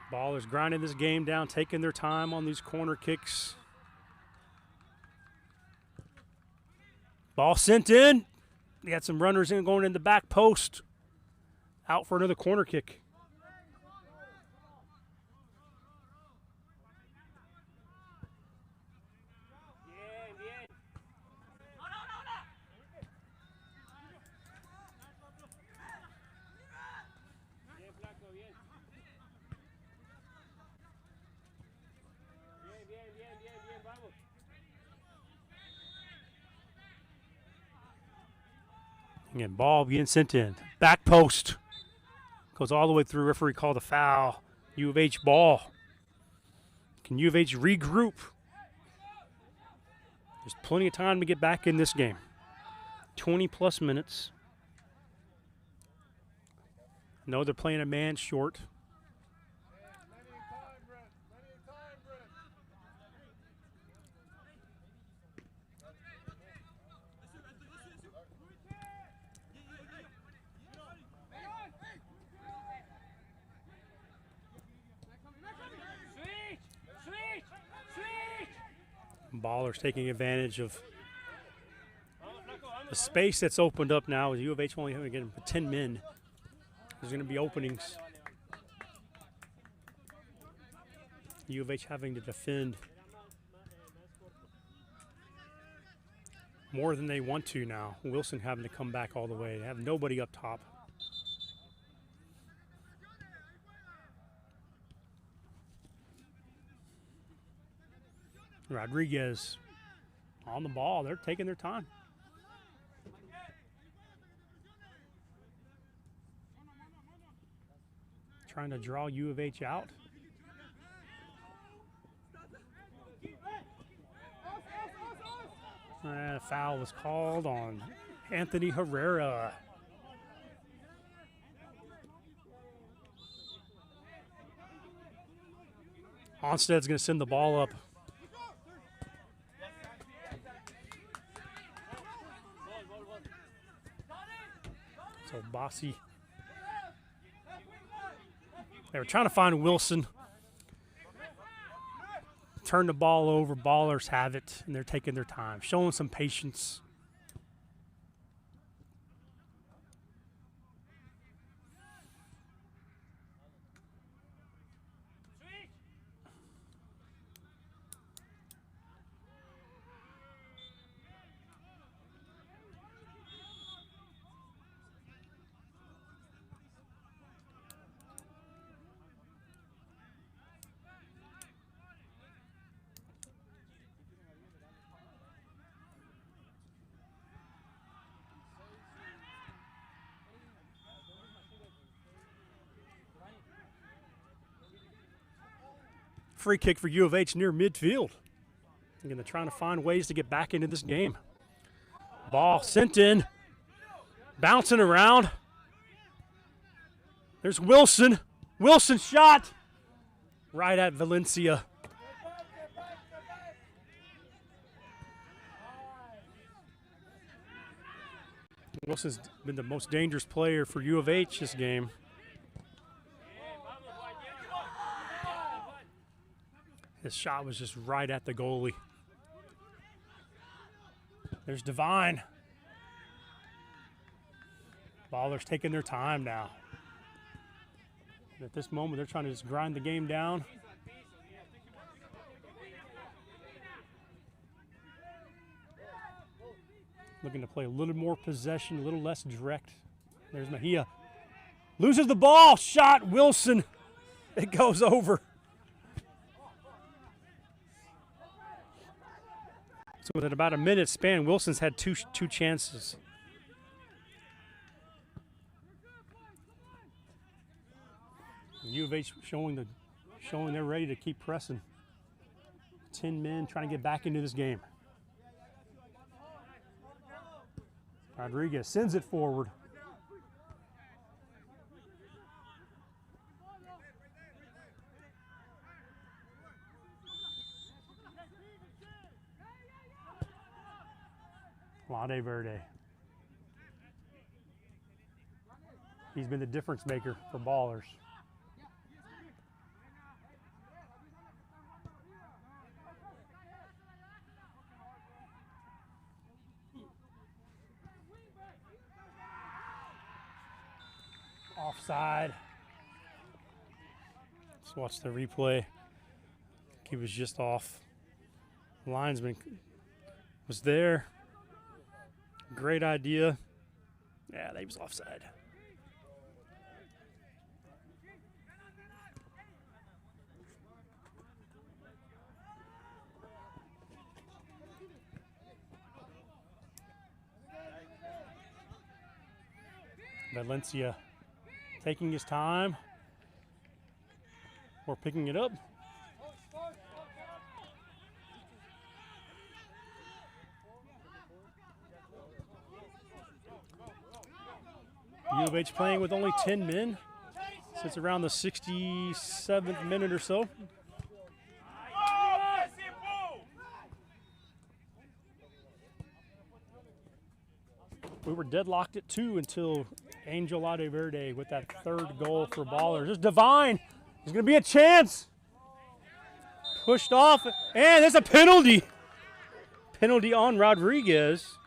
Ballers grinding this game down, taking their time on these corner kicks. Ball sent in. They had some runners in going in the back post. Out for another corner kick. Again, ball being sent in. Back post. Goes all the way through. Referee called a foul. U of H ball. Can U of H regroup? There's plenty of time to get back in this game. 20-plus minutes. No, they're playing a man short. Ballers taking advantage of the space that's opened up now. With U of H only having to get 10 men. There's going to be openings. U of H having to defend more than they want to now. Wilson having to come back all the way. They have nobody up top. Rodriguez on the ball. They're taking their time. Trying to draw U of H out. A foul was called on Anthony Herrera. Onsted's going to send the ball up. So Bossy They were trying to find Wilson. Turn the ball over. Ballers have it, and they're taking their time, showing some patience. Free kick for U of H near midfield. Again, they're trying to find ways to get back into this game. Ball sent in, bouncing around. There's Wilson. Wilson shot right at Valencia. Wilson's been the most dangerous player for U of H this game. His shot was just right at the goalie. There's Devine. Ballers taking their time now. At this moment, they're trying to just grind the game down. Looking to play a little more possession, a little less direct. There's Mejia. Loses the ball. Shot. Wilson. It goes over. So within about a minute span, Wilson's had two chances. U of H showing they're ready to keep pressing. 10 men trying to get back into this game. Rodriguez sends it forward. Lade Verde. He's been the difference maker for Ballers. Offside. Let's watch the replay. He was just off. Linesman was there. Great idea. Yeah, they was offside. Valencia taking his time. Or picking it up. U of H playing with only 10 men since around the 67th minute or so. We were deadlocked at 2 until Angel Ade Verde with that third goal for Ballers. There's Devine. There's going to be a chance. Pushed off. And there's a penalty. Penalty on Rodriguez.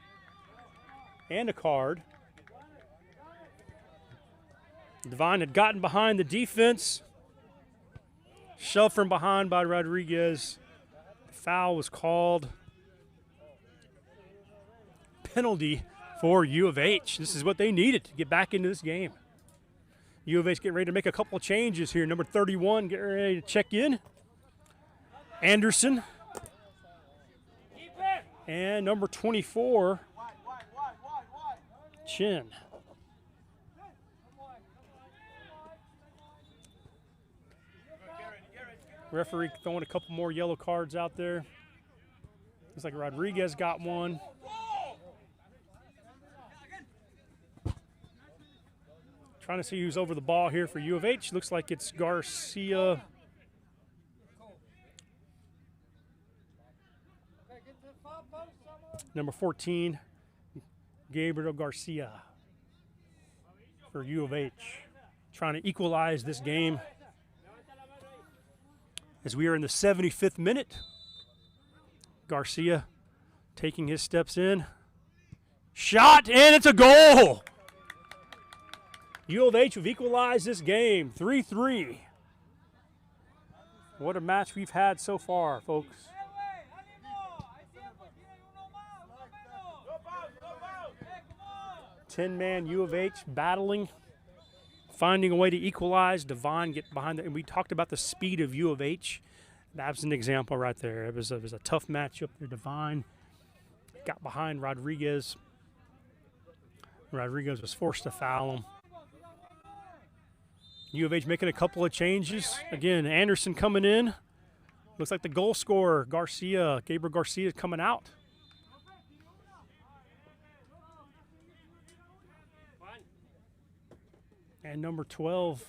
And a card. Devine had gotten behind the defense. Shoved from behind by Rodriguez. The foul was called. Penalty for U of H. This is what they needed to get back into this game. U of H getting ready to make a couple of changes here. Number 31 getting ready to check in. Anderson. And number 24, Chin. Referee throwing a couple more yellow cards out there. Looks like Rodriguez got one. Trying to see who's over the ball here for U of H. Looks like it's Garcia. Number 14, Gabriel Garcia for U of H. Trying to equalize this game. as we are in the 75th minute. Garcia taking his steps in. Shot, and it's a goal! U of H have equalized this game, 3-3. What a match we've had so far, folks. 10-man U of H battling, finding a way to equalize. Devon get behind and we talked about the speed of U of H. That's an example right there. It was a tough matchup there. Devon got behind Rodriguez. Rodriguez was forced to foul him. U of H making a couple of changes. Again, Anderson coming in. Looks like the goal scorer, Gabriel Garcia, is coming out. And number 12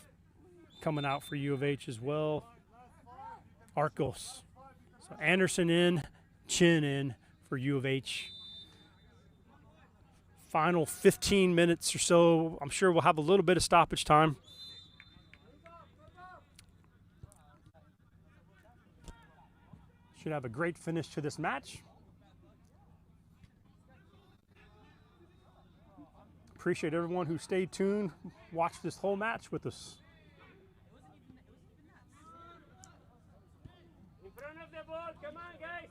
coming out for U of H as well, Arcos. So Anderson in, Chin in for U of H. Final 15 minutes or so. I'm sure we'll have a little bit of stoppage time. Should have a great finish to this match. Appreciate everyone who stayed tuned, watched this whole match with us. In front of the ball, come on, guys.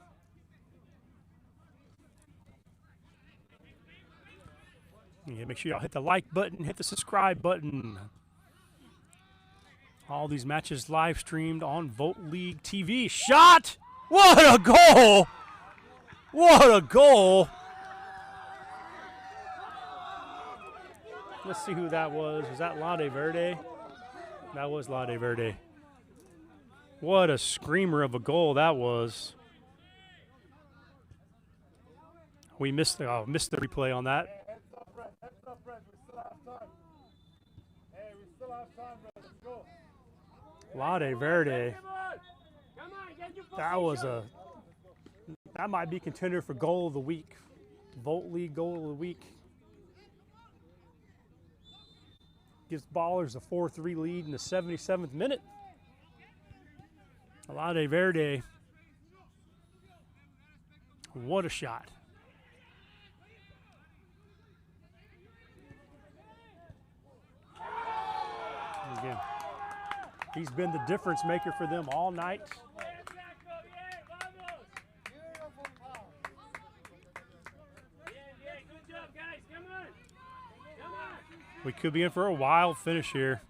Yeah, make sure y'all hit the like button, hit the subscribe button. All these matches live streamed on Vote League TV. Shot! What a goal! What a goal! Let's see who that was. Was that Lade Verde? That was Lade Verde. What a screamer of a goal that was. We missed the replay on that. Lade Verde. That might be contender for goal of the week. Vote League goal of the week. Gives Ballers a 4-3 lead in the 77th minute. Lade Verde. What a shot. Again, he's been the difference maker for them all night. We could be in for a wild finish here.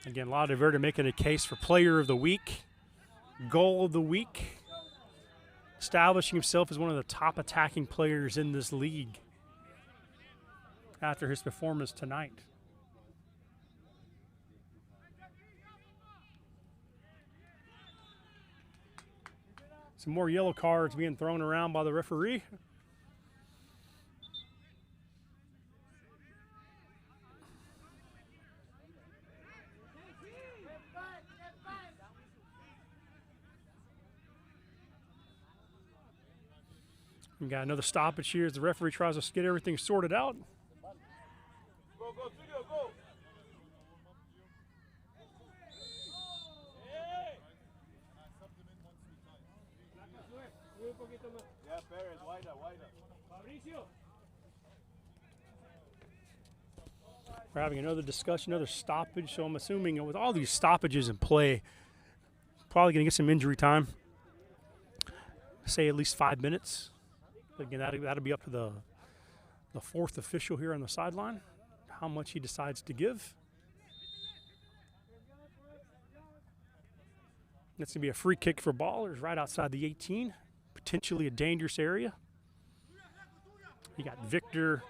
Again, Lade Verde making a case for player of the week, goal of the week, establishing himself as one of the top attacking players in this league after his performance tonight. Some more yellow cards being thrown around by the referee. We got another stoppage here as the referee tries to get everything sorted out. Go, go, Julio, go. Yeah, Perez, wider, wider. Fabricio. We're having another discussion, another stoppage. So I'm assuming with all these stoppages in play, probably going to get some injury time. Say at least 5 minutes. But again, that'll be up to the fourth official here on the sideline, how much he decides to give. That's going to be a free kick for Ballers right outside the 18. Potentially a dangerous area. You got Victor,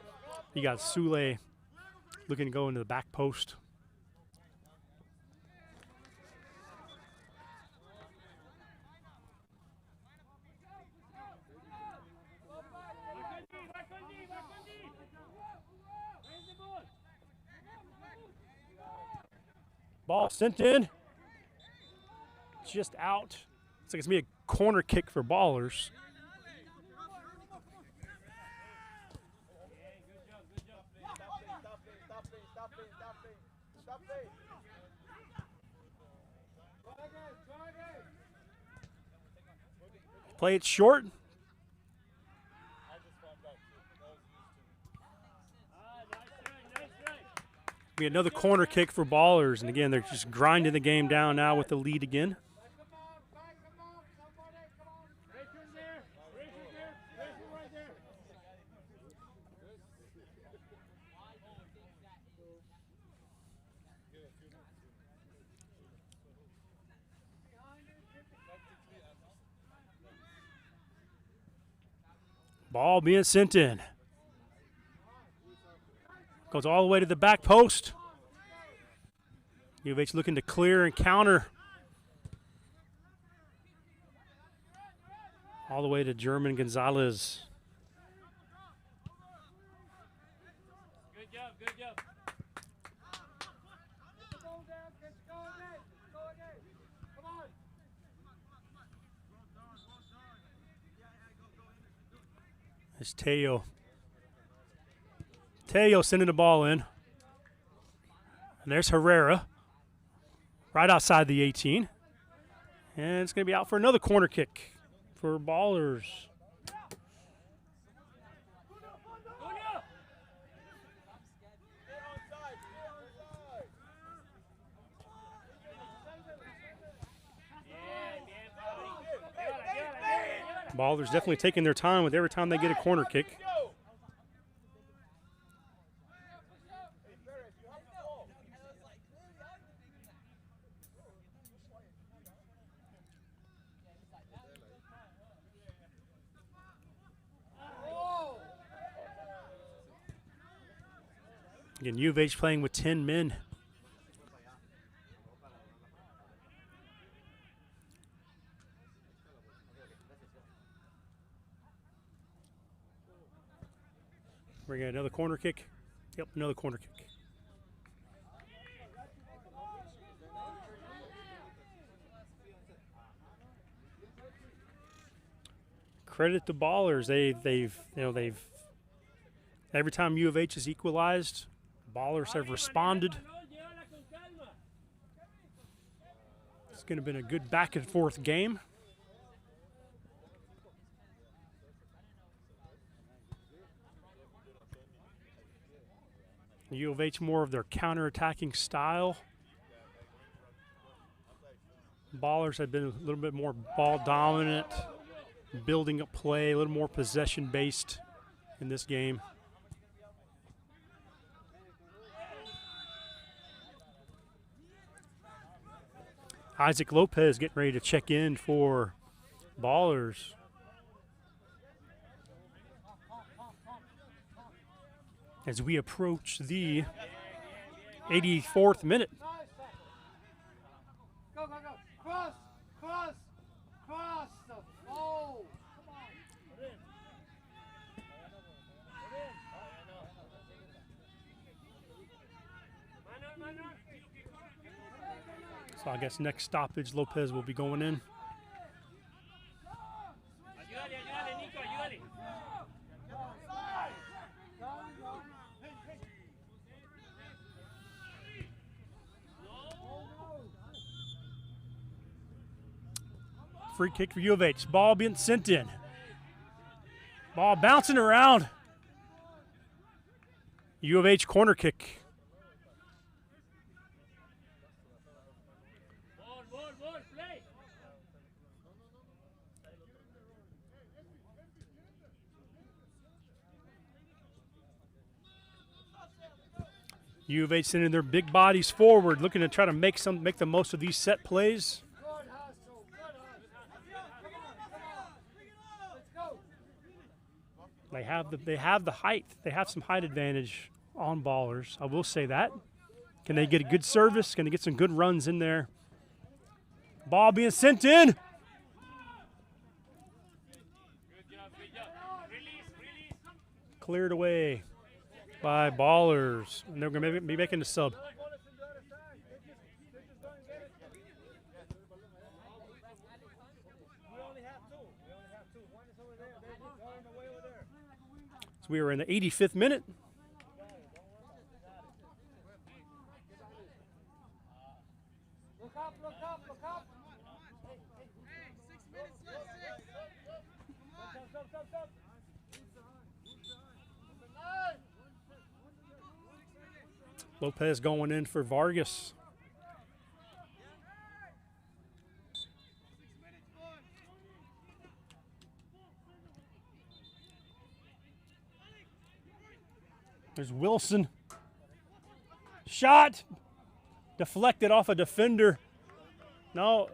you got Sule looking to go into the back post. Ball sent in. Just out. Looks like it's going to be a corner kick for Ballers. Play it short. Be another corner kick for Ballers, and again, they're just grinding the game down now with the lead again. Ball being sent in. Goes all the way to the back post. U of H looking to clear and counter. All the way to German Gonzalez. Good job, good job. It's Teo. Teo sending the ball in. And there's Herrera. Right outside the 18. And it's going to be out for another corner kick for Ballers. Ballers definitely taking their time with every time they get a corner kick. Again, U of H playing with 10 men. We're going to get another corner kick. Yep, another corner kick. Credit the Ballers. They've every time U of H has equalized, Ballers have responded. It's going to be a good back and forth game. U of H more of their counter-attacking style. Ballers have been a little bit more ball dominant, building up play, a little more possession-based in this game. Isaac Lopez getting ready to check in for Ballers. As we approach the 84th minute. Go, go, go. Cross, cross, cross the ball. Come on. So I guess next stoppage, Lopez will be going in. Ayúdale, ayúdale, Nico, ayúdale. Free kick for U of H. Ball being sent in. Ball bouncing around. U of H corner kick. Ball, play. U of H sending their big bodies forward, looking to try to make the most of these set plays. Good hustle, good hustle. Come on. Let's go. They have the height. They have some height advantage on Ballers. I will say that. Can they get a good service? Can they get some good runs in there? Ball being sent in. Good job, good job. Release. Cleared away by Ballers. And they're going to be making the sub. So we are in the 85th minute. Lopez going in for Vargas. There's Wilson. Shot. Deflected off a defender. No.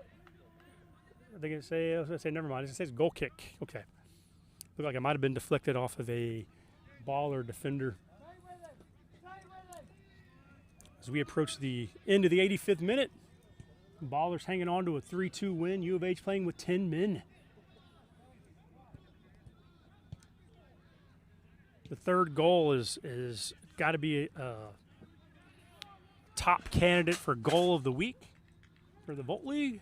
I was going to say, never mind. It says goal kick. Okay. Looked like it might have been deflected off of a Baller defender. As we approach the end of the 85th minute, Ballers hanging on to a 3-2 win. U of H playing with 10 men. The third goal is got to be a top candidate for goal of the week for the Volt League.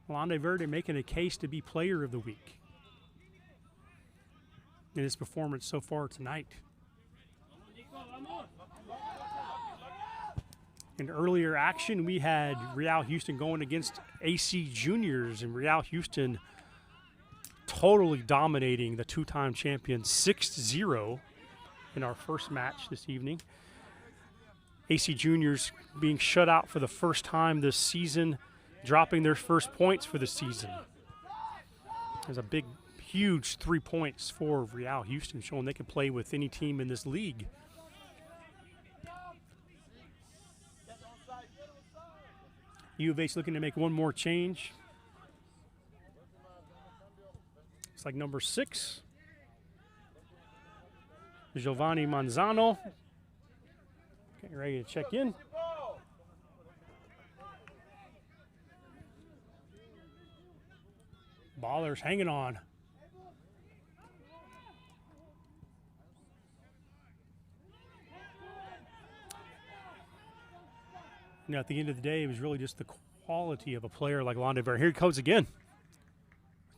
Londe Verde making a case to be player of the week in his performance so far tonight. In earlier action, we had Real Houston going against AC Juniors, and Real Houston totally dominating the two-time champion 6-0 in our first match this evening. AC Juniors being shut out for the first time this season, dropping their first points for the season. There's a big, huge 3 points for Real Houston, showing they can play with any team in this league. U of H looking to make one more change. It's like number 6. Giovanni Manzano. Getting ready to check in. Ballers hanging on. Now, at the end of the day, it was really just the quality of a player like Londe Verde. Here he comes again.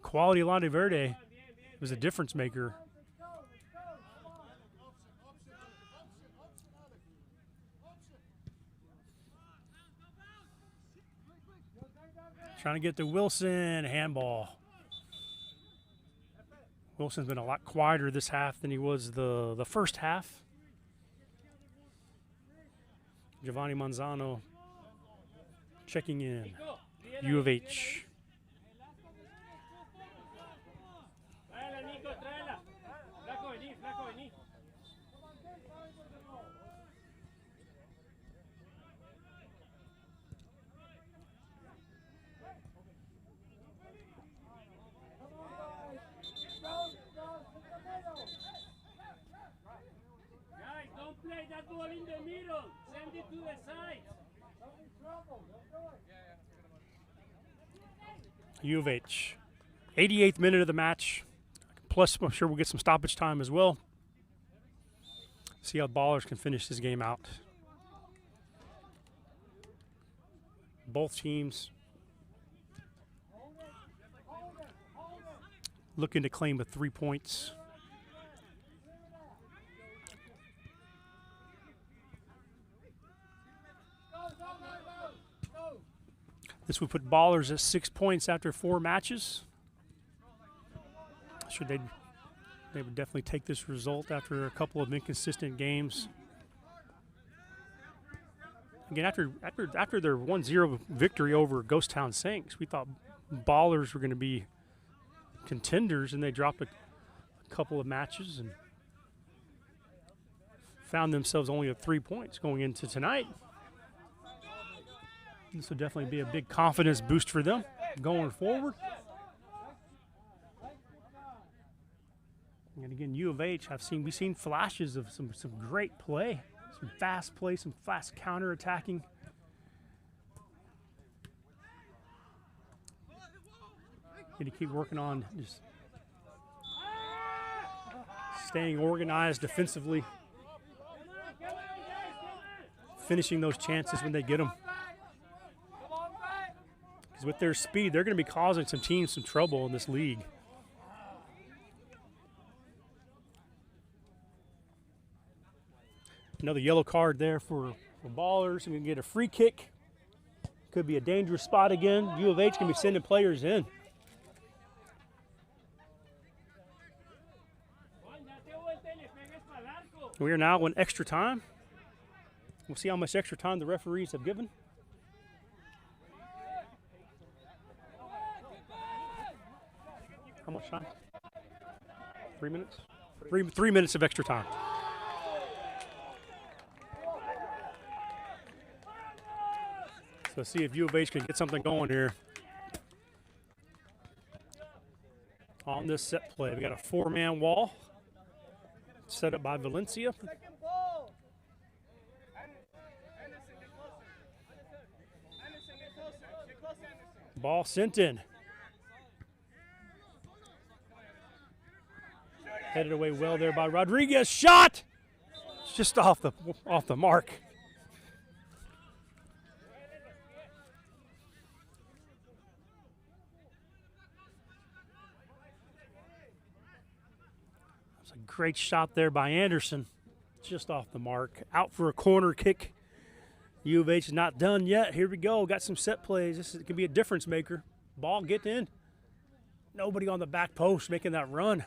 Quality of Londe Verde was a difference maker. Trying to get to Wilson, handball. Wilson's been a lot quieter this half than he was the first half. Giovanni Manzano checking in. U of H. Guys, don't play that ball in the middle. Send it to the side. U of H. 88th minute of the match. Plus, I'm sure we'll get some stoppage time as well. See how Ballers can finish this game out. Both teams looking to claim the 3 points. This would put Ballers at 6 points after 4 matches. I'm sure they would definitely take this result after a couple of inconsistent games. Again, after their 1-0 victory over Ghost Town Saints, we thought Ballers were going to be contenders, and they dropped a couple of matches and found themselves only at 3 points going into tonight. This will definitely be a big confidence boost for them going forward. And again, U of H, we've seen flashes of some great play, some fast play, some fast counter-attacking. Need to keep working on just staying organized defensively, finishing those chances when they get them. Because with their speed, they're going to be causing some teams some trouble in this league. Another yellow card there for Ballers. We're going to get a free kick. Could be a dangerous spot again. U of H going to be sending players in. We are now in extra time. We'll see how much extra time the referees have given. How much time? 3 minutes? 3 minutes of extra time. So see if U of H can get something going here on this set play. We got a 4-man wall set up by Valencia. Ball sent in. Headed away well there by Rodriguez. Shot! It's just off the mark. It's a great shot there by Anderson. Just off the mark. Out for a corner kick. U of H is not done yet. Here we go. Got some set plays. This could be a difference maker. Ball get in. Nobody on the back post making that run.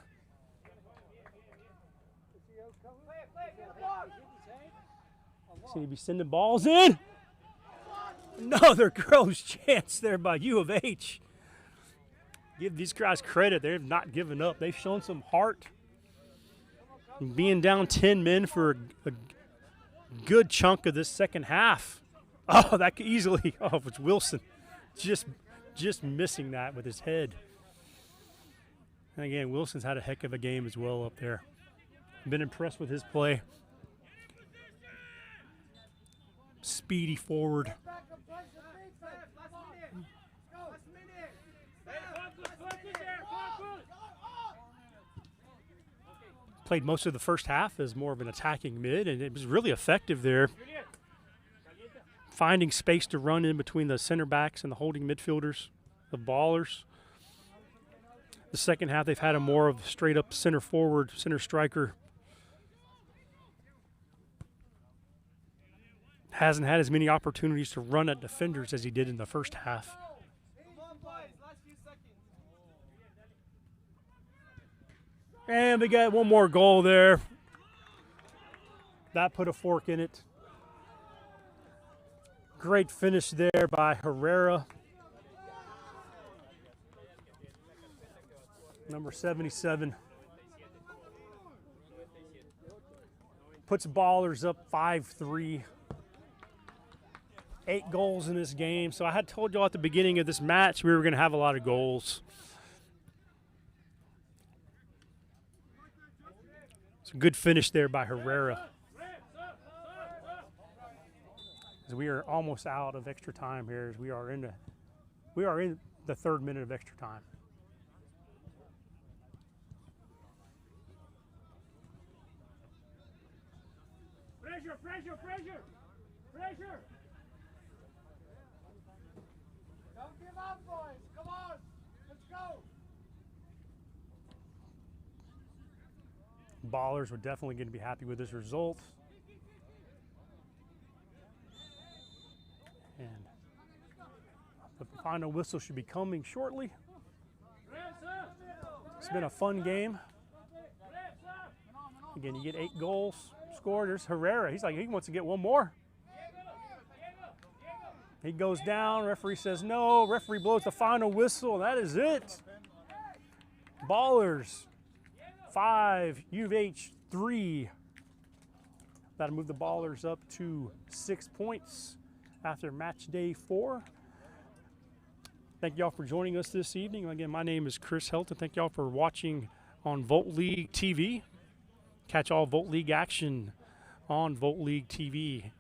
Seem to be sending balls in. Another gross chance there by U of H. Give these guys credit. They've not given up. They've shown some heart. Being down 10 men for a good chunk of this second half. Oh, that could easily. Oh, it's Wilson. Just missing that with his head. And again, Wilson's had a heck of a game as well up there. Been impressed with his play. Speedy forward. Played most of the first half as more of an attacking mid, and it was really effective there. Finding space to run in between the center backs and the holding midfielders, the ballers. The second half, they've had a more of straight up center forward, center striker. Hasn't had as many opportunities to run at defenders as he did in the first half. And we got one more goal there. That put a fork in it. Great finish there by Herrera. Number 77. Puts Ballers up 5-3. 8 goals in this game. So I had told y'all at the beginning of this match we were going to have a lot of goals. It's a good finish there by Herrera. As we are almost out of extra time here, as we are in the 3rd minute of extra time. Pressure, pressure, pressure, pressure. Don't give up, boys. Come on. Let's go. Ballers were definitely going to be happy with this result. And the final whistle should be coming shortly. It's been a fun game. Again, you get 8 goals scored. There's Herrera. He's like, he wants to get one more. He goes down. Referee says no. Referee blows the final whistle. That is it. Ballers 5, U of H 3. That'll move the Ballers up to 6 points after match day 4. Thank y'all for joining us this evening. Again, my name is Chris Helton. Thank y'all for watching on Volt League TV. Catch all Volt League action on Volt League TV.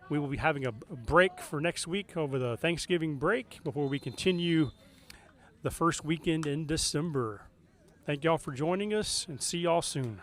We will be having a break for next week over the Thanksgiving break before we continue the first weekend in December. Thank y'all for joining us, and see y'all soon.